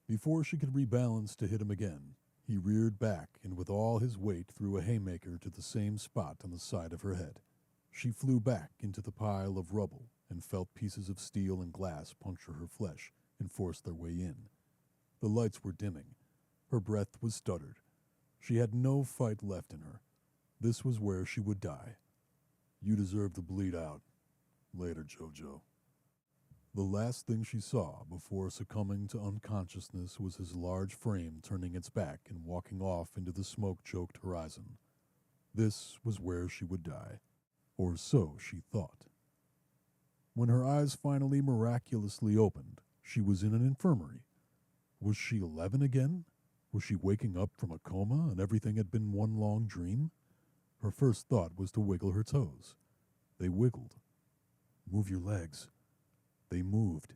Before she could rebalance to hit him again, he reared back and with all his weight threw a haymaker to the same spot on the side of her head. She flew back into the pile of rubble and felt pieces of steel and glass puncture her flesh and force their way in. The lights were dimming. Her breath was stuttered. She had no fight left in her. This was where she would die. You deserve to bleed out. Later, Jojo. The last thing she saw before succumbing to unconsciousness was his large frame turning its back and walking off into the smoke-choked horizon. This was where she would die, or so she thought. When her eyes finally miraculously opened, she was in an infirmary. Was she 11 again? Was she waking up from a coma and everything had been one long dream? Her first thought was to wiggle her toes. They wiggled. Move your legs. They moved.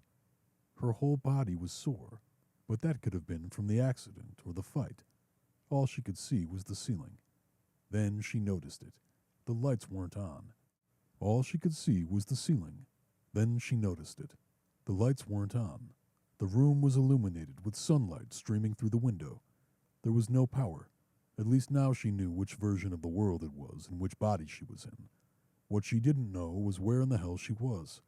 Her whole body was sore, but that could have been from the accident or the fight. All she could see was the ceiling. Then she noticed it. The lights weren't on. All she could see was the ceiling. Then she noticed it. The lights weren't on. The room was illuminated with sunlight streaming through the window. There was no power. At least now she knew which version of the world it was and which body she was in. What she didn't know was where in the hell she was.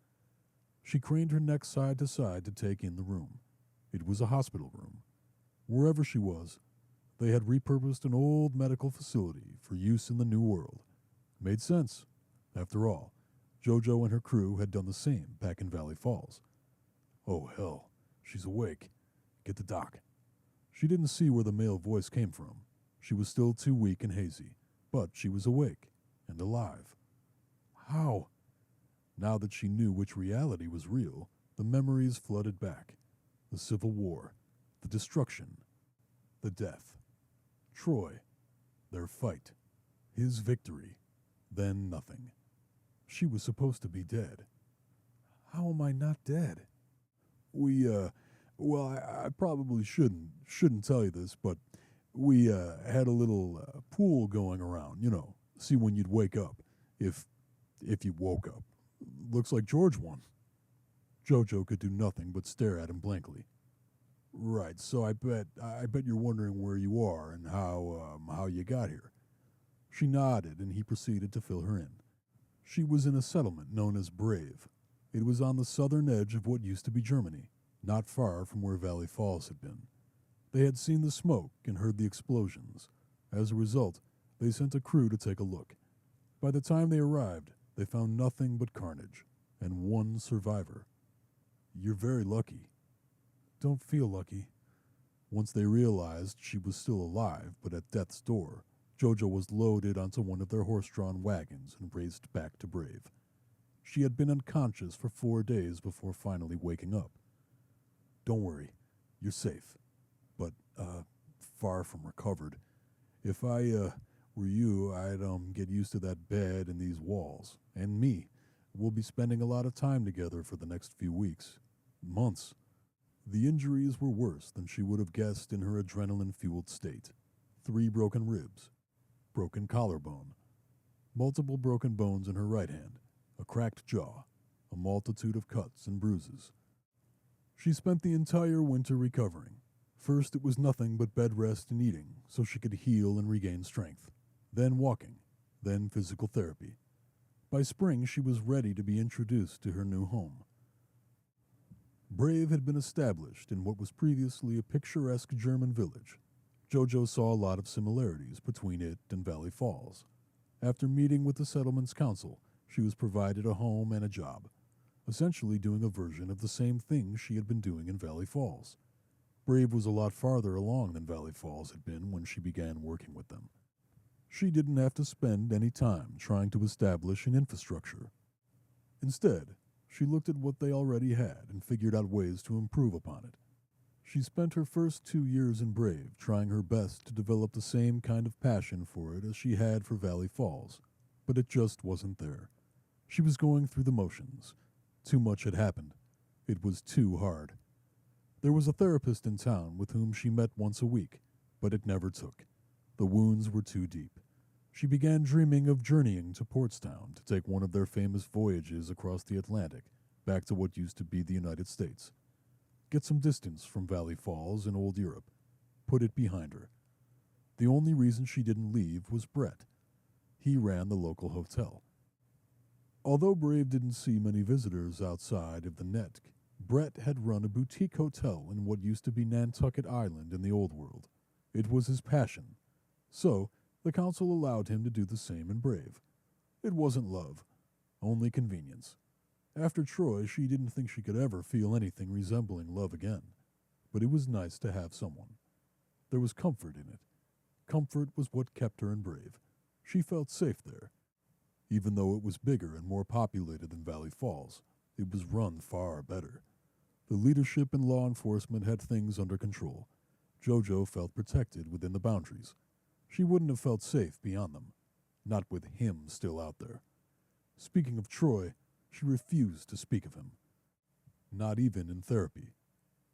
She craned her neck side to side to take in the room. It was a hospital room. Wherever she was, they had repurposed an old medical facility for use in the New World. Made sense. After all, JoJo and her crew had done the same back in Valley Falls. Oh, hell. She's awake. Get the doc. She didn't see where the male voice came from. She was still too weak and hazy, but she was awake and alive. How? Now that she knew which reality was real, the memories flooded back. The Civil War, the destruction, the death. Troy, their fight, his victory, then nothing. She was supposed to be dead. How am I not dead? I probably shouldn't tell you this, but we had a little pool going around, see when you'd wake up, if you woke up. Looks like George won. JoJo could do nothing but stare at him blankly. Right, so I bet you're wondering where you are and how you got here. She nodded, and he proceeded to fill her in. She was in a settlement known as Brave. It was on the southern edge of what used to be Germany, not far from where Valley Falls had been. They had seen the smoke and heard the explosions. As a result, they sent a crew to take a look. By the time they arrived, they found nothing but carnage, and one survivor. You're very lucky. Don't feel lucky. Once they realized she was still alive, but at death's door, JoJo was loaded onto one of their horse-drawn wagons and raced back to Brave. She had been unconscious for 4 days before finally waking up. Don't worry, you're safe, but far from recovered. If I were you, I'd get used to that bed and these walls, and me. We'll be spending a lot of time together for the next few weeks, months. The injuries were worse than she would have guessed in her adrenaline-fueled state. 3 broken ribs, broken collarbone, multiple broken bones in her right hand, a cracked jaw, a multitude of cuts and bruises. She spent the entire winter recovering. First, it was nothing but bed rest and eating, so she could heal and regain strength. Then walking, then physical therapy. By spring, she was ready to be introduced to her new home. Brave had been established in what was previously a picturesque German village. JoJo saw a lot of similarities between it and Valley Falls. After meeting with the settlement's council, she was provided a home and a job, essentially doing a version of the same thing she had been doing in Valley Falls. Brave was a lot farther along than Valley Falls had been when she began working with them. She didn't have to spend any time trying to establish an infrastructure. Instead, she looked at what they already had and figured out ways to improve upon it. She spent her first 2 years in Brave trying her best to develop the same kind of passion for it as she had for Valley Falls, but it just wasn't there. She was going through the motions. Too much had happened. It was too hard. There was a therapist in town with whom she met once a week, but it never took. The wounds were too deep. She began dreaming of journeying to Portstown to take one of their famous voyages across the Atlantic, back to what used to be the United States. Get some distance from Valley Falls and old Europe. Put it behind her. The only reason she didn't leave was Brett. He ran the local hotel. Although Brave didn't see many visitors outside of the Netk, Brett had run a boutique hotel in what used to be Nantucket Island in the Old World. It was his passion. So, the council allowed him to do the same in Brave. It wasn't love, only convenience. After Troy, she didn't think she could ever feel anything resembling love again. But it was nice to have someone. There was comfort in it. Comfort was what kept her in Brave. She felt safe there. Even though it was bigger and more populated than Valley Falls, it was run far better. The leadership and law enforcement had things under control. JoJo felt protected within the boundaries. She wouldn't have felt safe beyond them, not with him still out there. Speaking of Troy, she refused to speak of him. Not even in therapy.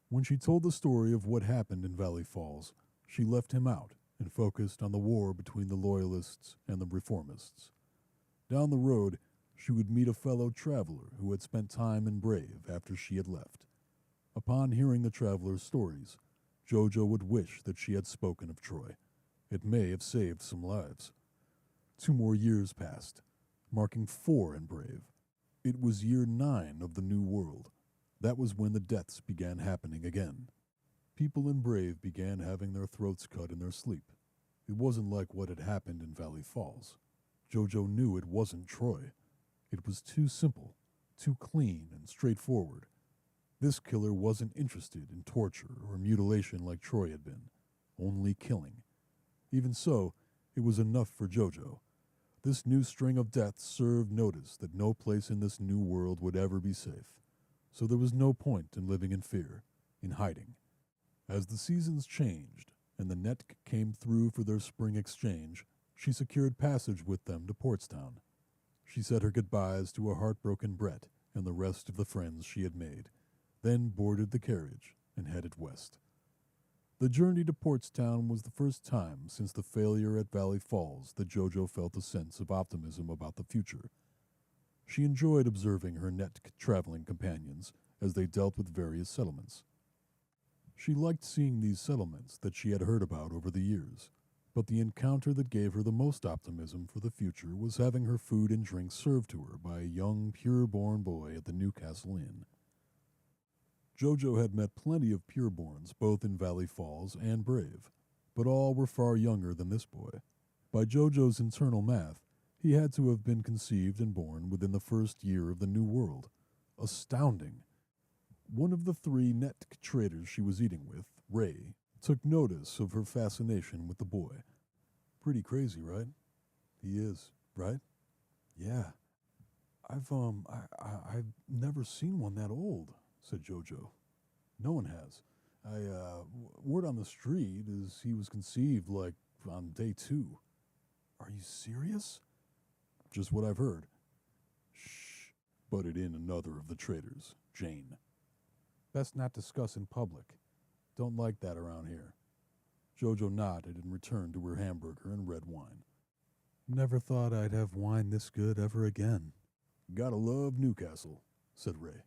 When she told the story of what happened in Valley Falls, she left him out and focused on the war between the Loyalists and the Reformists. Down the road, she would meet a fellow traveler who had spent time in Brave after she had left. Upon hearing the traveler's stories, JoJo would wish that she had spoken of Troy. It may have saved some lives. 2 more years passed, marking 4 in Brave. It was year 9 of the New World. That was when the deaths began happening again. People in Brave began having their throats cut in their sleep. It wasn't like what had happened in Valley Falls. JoJo knew it wasn't Troy. It was too simple, too clean and straightforward. This killer wasn't interested in torture or mutilation like Troy had been, only killing. Even so, it was enough for JoJo. This new string of deaths served notice that no place in this new world would ever be safe. So there was no point in living in fear, in hiding. As the seasons changed and the net came through for their spring exchange, she secured passage with them to Portstown. She said her goodbyes to a heartbroken Brett and the rest of the friends she had made, then boarded the carriage and headed west. The journey to Portstown was the first time since the failure at Valley Falls that JoJo felt a sense of optimism about the future. She enjoyed observing her net traveling companions as they dealt with various settlements. She liked seeing these settlements that she had heard about over the years, but the encounter that gave her the most optimism for the future was having her food and drink served to her by a young, pure-born boy at the Newcastle Inn. JoJo had met plenty of pureborns both in Valley Falls and Brave, but all were far younger than this boy. By JoJo's internal math, he had to have been conceived and born within the first year of the New World. Astounding! One of the 3 net traders she was eating with, Ray, took notice of her fascination with the boy. Pretty crazy, right? He is, right? Yeah. I've never seen one that old, said JoJo. No one has. Word on the street is he was conceived, like, on day 2. Are you serious? Just what I've heard. Shh, butted in another of the traders, Jane. Best not discuss in public. Don't like that around here. JoJo nodded and returned to her hamburger and red wine. Never thought I'd have wine this good ever again. Gotta love Newcastle, said Ray.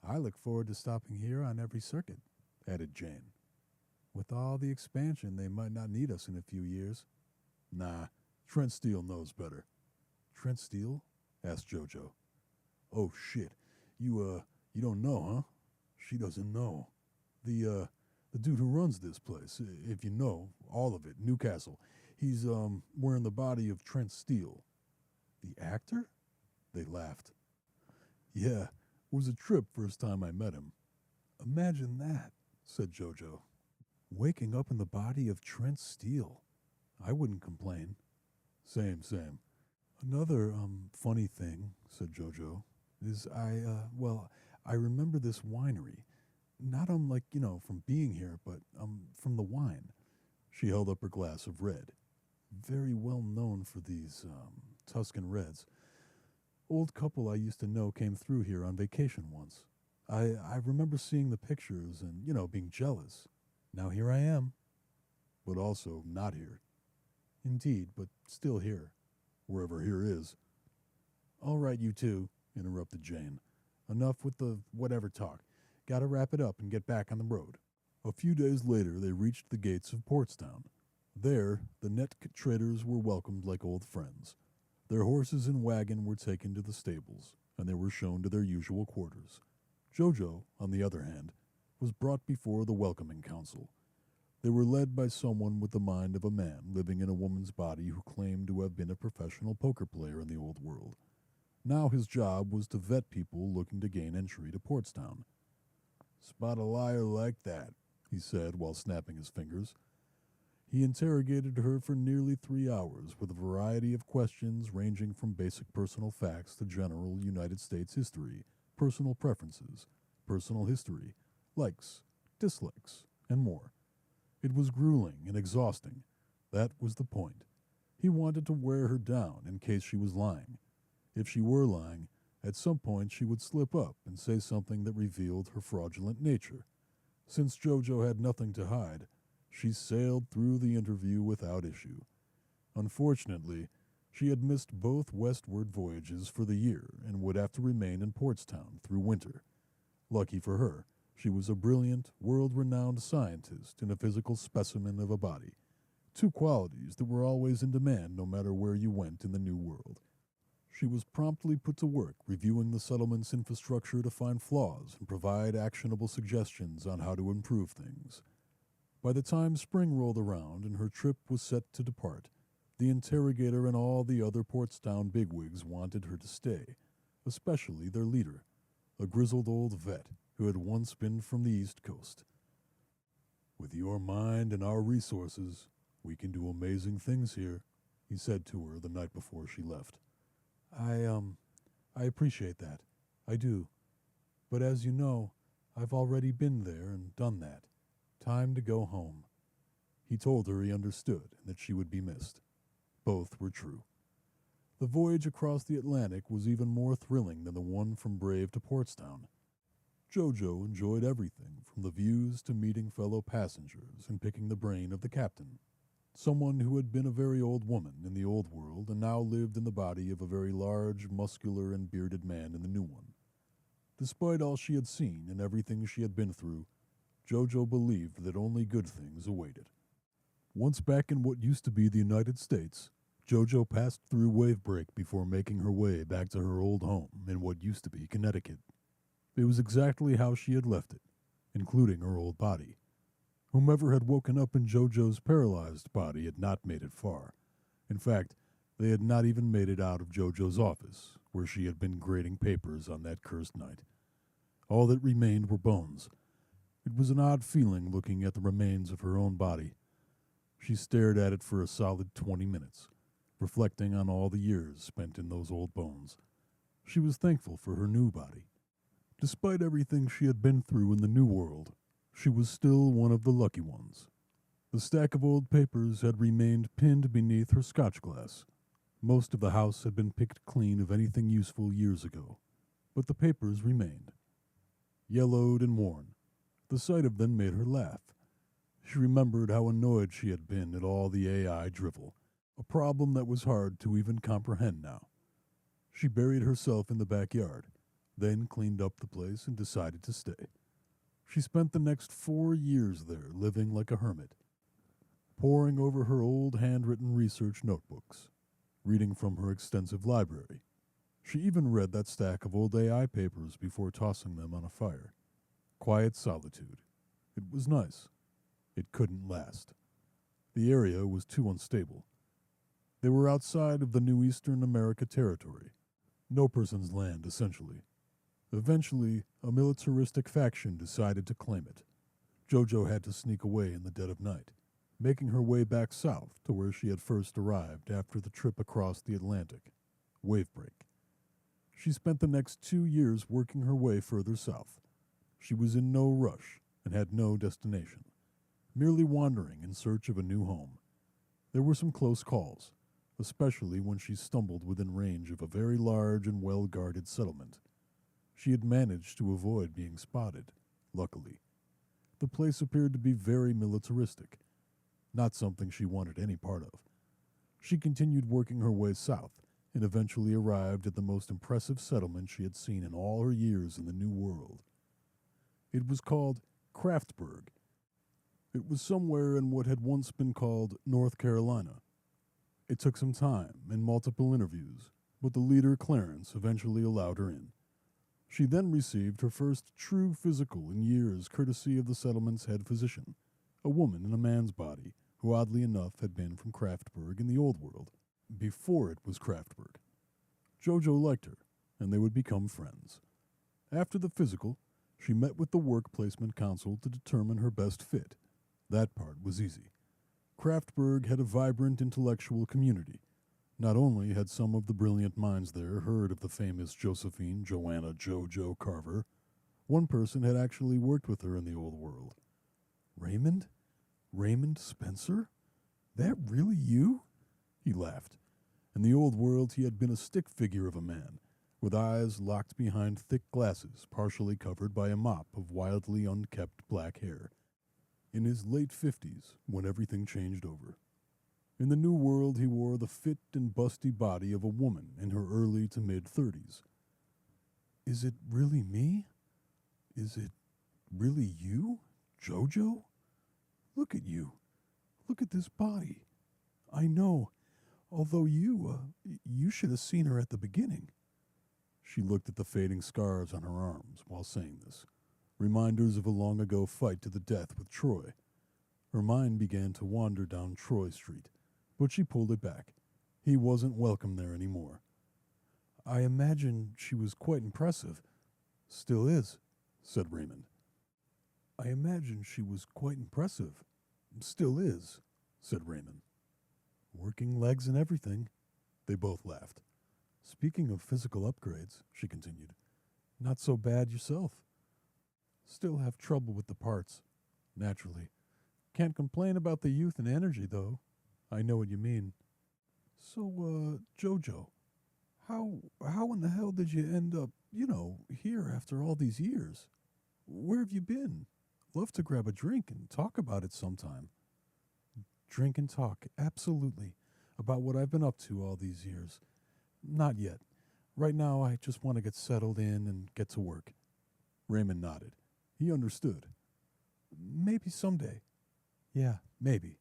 I look forward to stopping here on every circuit, added Jane. With all the expansion, they might not need us in a few years. Nah, Trent Steele knows better. Trent Steele? Asked JoJo. Oh, shit. You don't know, huh? She doesn't know. The dude who runs this place, if you know, all of it, Newcastle, he's, wearing the body of Trent Steele. The actor? They laughed. Yeah, it was a trip first time I met him. Imagine that, said JoJo. Waking up in the body of Trent Steele. I wouldn't complain. Same. Another, funny thing, said JoJo, is I remember this winery. Not from being here, but, from the wine. She held up her glass of red. Very well known for these, Tuscan reds. Old couple I used to know came through here on vacation once. I remember seeing the pictures and, being jealous. Now here I am. But also not here. Indeed, but still here. Wherever here is. All right, you two, interrupted Jane. Enough with the whatever talk. Gotta wrap it up and get back on the road. A few days later, they reached the gates of Portstown. There, the net traders were welcomed like old friends. Their horses and wagon were taken to the stables, and they were shown to their usual quarters. JoJo, on the other hand, was brought before the welcoming council. They were led by someone with the mind of a man living in a woman's body who claimed to have been a professional poker player in the old world. Now his job was to vet people looking to gain entry to Portstown. "Spot a liar like that," he said while snapping his fingers. He interrogated her for nearly 3 hours with a variety of questions ranging from basic personal facts to general United States history, personal preferences, personal history, likes, dislikes, and more. It was grueling and exhausting. That was the point. He wanted to wear her down in case she was lying. If she were lying, at some point she would slip up and say something that revealed her fraudulent nature. Since JoJo had nothing to hide, she sailed through the interview without issue. Unfortunately, she had missed both westward voyages for the year and would have to remain in Portstown through winter. Lucky for her, she was a brilliant, world-renowned scientist and a physical specimen of a body, two qualities that were always in demand no matter where you went in the New World. She was promptly put to work reviewing the settlement's infrastructure to find flaws and provide actionable suggestions on how to improve things. By the time spring rolled around and her trip was set to depart, the interrogator and all the other Portstown bigwigs wanted her to stay, especially their leader, a grizzled old vet who had once been from the East Coast. "With your mind and our resources, we can do amazing things here," he said to her the night before she left. I appreciate that. I do. But as you know, I've already been there and done that. Time to go home." He told her he understood and that she would be missed. Both were true. The voyage across the Atlantic was even more thrilling than the one from Brave to Portstown. JoJo enjoyed everything from the views to meeting fellow passengers and picking the brain of the captain, someone who had been a very old woman in the old world and now lived in the body of a very large, muscular, and bearded man in the new one. Despite all she had seen and everything she had been through, JoJo believed that only good things awaited. Once back in what used to be the United States, JoJo passed through Wavebreak before making her way back to her old home in what used to be Connecticut. It was exactly how she had left it, including her old body. Whomever had woken up in JoJo's paralyzed body had not made it far. In fact, they had not even made it out of JoJo's office, where she had been grading papers on that cursed night. All that remained were bones. It was an odd feeling looking at the remains of her own body. She stared at it for a solid 20 minutes, reflecting on all the years spent in those old bones. She was thankful for her new body. Despite everything she had been through in the new world, she was still one of the lucky ones. The stack of old papers had remained pinned beneath her scotch glass. Most of the house had been picked clean of anything useful years ago, but the papers remained. Yellowed and worn, the sight of them made her laugh. She remembered how annoyed she had been at all the AI drivel, a problem that was hard to even comprehend now. She buried herself in the backyard, then cleaned up the place and decided to stay. She spent the next 4 years there living like a hermit, poring over her old handwritten research notebooks, reading from her extensive library. She even read that stack of old AI papers before tossing them on a fire. Quiet solitude. It was nice. It couldn't last. The area was too unstable. They were outside of the new Eastern America territory. No person's land, essentially. Eventually, a militaristic faction decided to claim it. JoJo had to sneak away in the dead of night, making her way back south to where she had first arrived after the trip across the Atlantic, Wavebreak. She spent the next 2 years working her way further south. She was in no rush and had no destination, merely wandering in search of a new home. There were some close calls, especially when she stumbled within range of a very large and well-guarded settlement. She had managed to avoid being spotted, luckily. The place appeared to be very militaristic, not something she wanted any part of. She continued working her way south and eventually arrived at the most impressive settlement she had seen in all her years in the New World. It was called Craftburg. It was somewhere in what had once been called North Carolina. It took some time and multiple interviews, but the leader, Clarence, eventually allowed her in. She then received her first true physical in years courtesy of the settlement's head physician, a woman in a man's body, who oddly enough had been from Kraftberg in the old world, before it was Kraftberg. Jojo liked her, and they would become friends. After the physical, she met with the work placement council to determine her best fit. That part was easy. Kraftberg had a vibrant intellectual community. Not only had some of the brilliant minds there heard of the famous Josephine Joanna Jojo Carver, one person had actually worked with her in the old world. Raymond? Raymond Spencer? That really you? He laughed. In the old world he had been a stick figure of a man, with eyes locked behind thick glasses partially covered by a mop of wildly unkempt black hair. In his late 50s, when everything changed over. In the new world he wore the fit and busty body of a woman in her early to mid-30s. Is it really me? Is it really you, Jojo? Look at you. Look at this body. I know, although you should have seen her at the beginning. She looked at the fading scars on her arms while saying this, reminders of a long-ago fight to the death with Troy. Her mind began to wander down Troy Street, but she pulled it back. He wasn't welcome there anymore. I imagine she was quite impressive. Still is, said Raymond. I imagine she was quite impressive. Still is, said Raymond. Working legs and everything. They both laughed. Speaking of physical upgrades, she continued, not so bad yourself. Still have trouble with the parts, naturally. Can't complain about the youth and energy, though. I know what you mean. So, Jojo, how in the hell did you end up, here after all these years? Where have you been? Love to grab a drink and talk about it sometime. Drink and talk, absolutely, about what I've been up to all these years. Not yet. Right now, I just want to get settled in and get to work. Raymond nodded. He understood. Maybe someday. Yeah, maybe.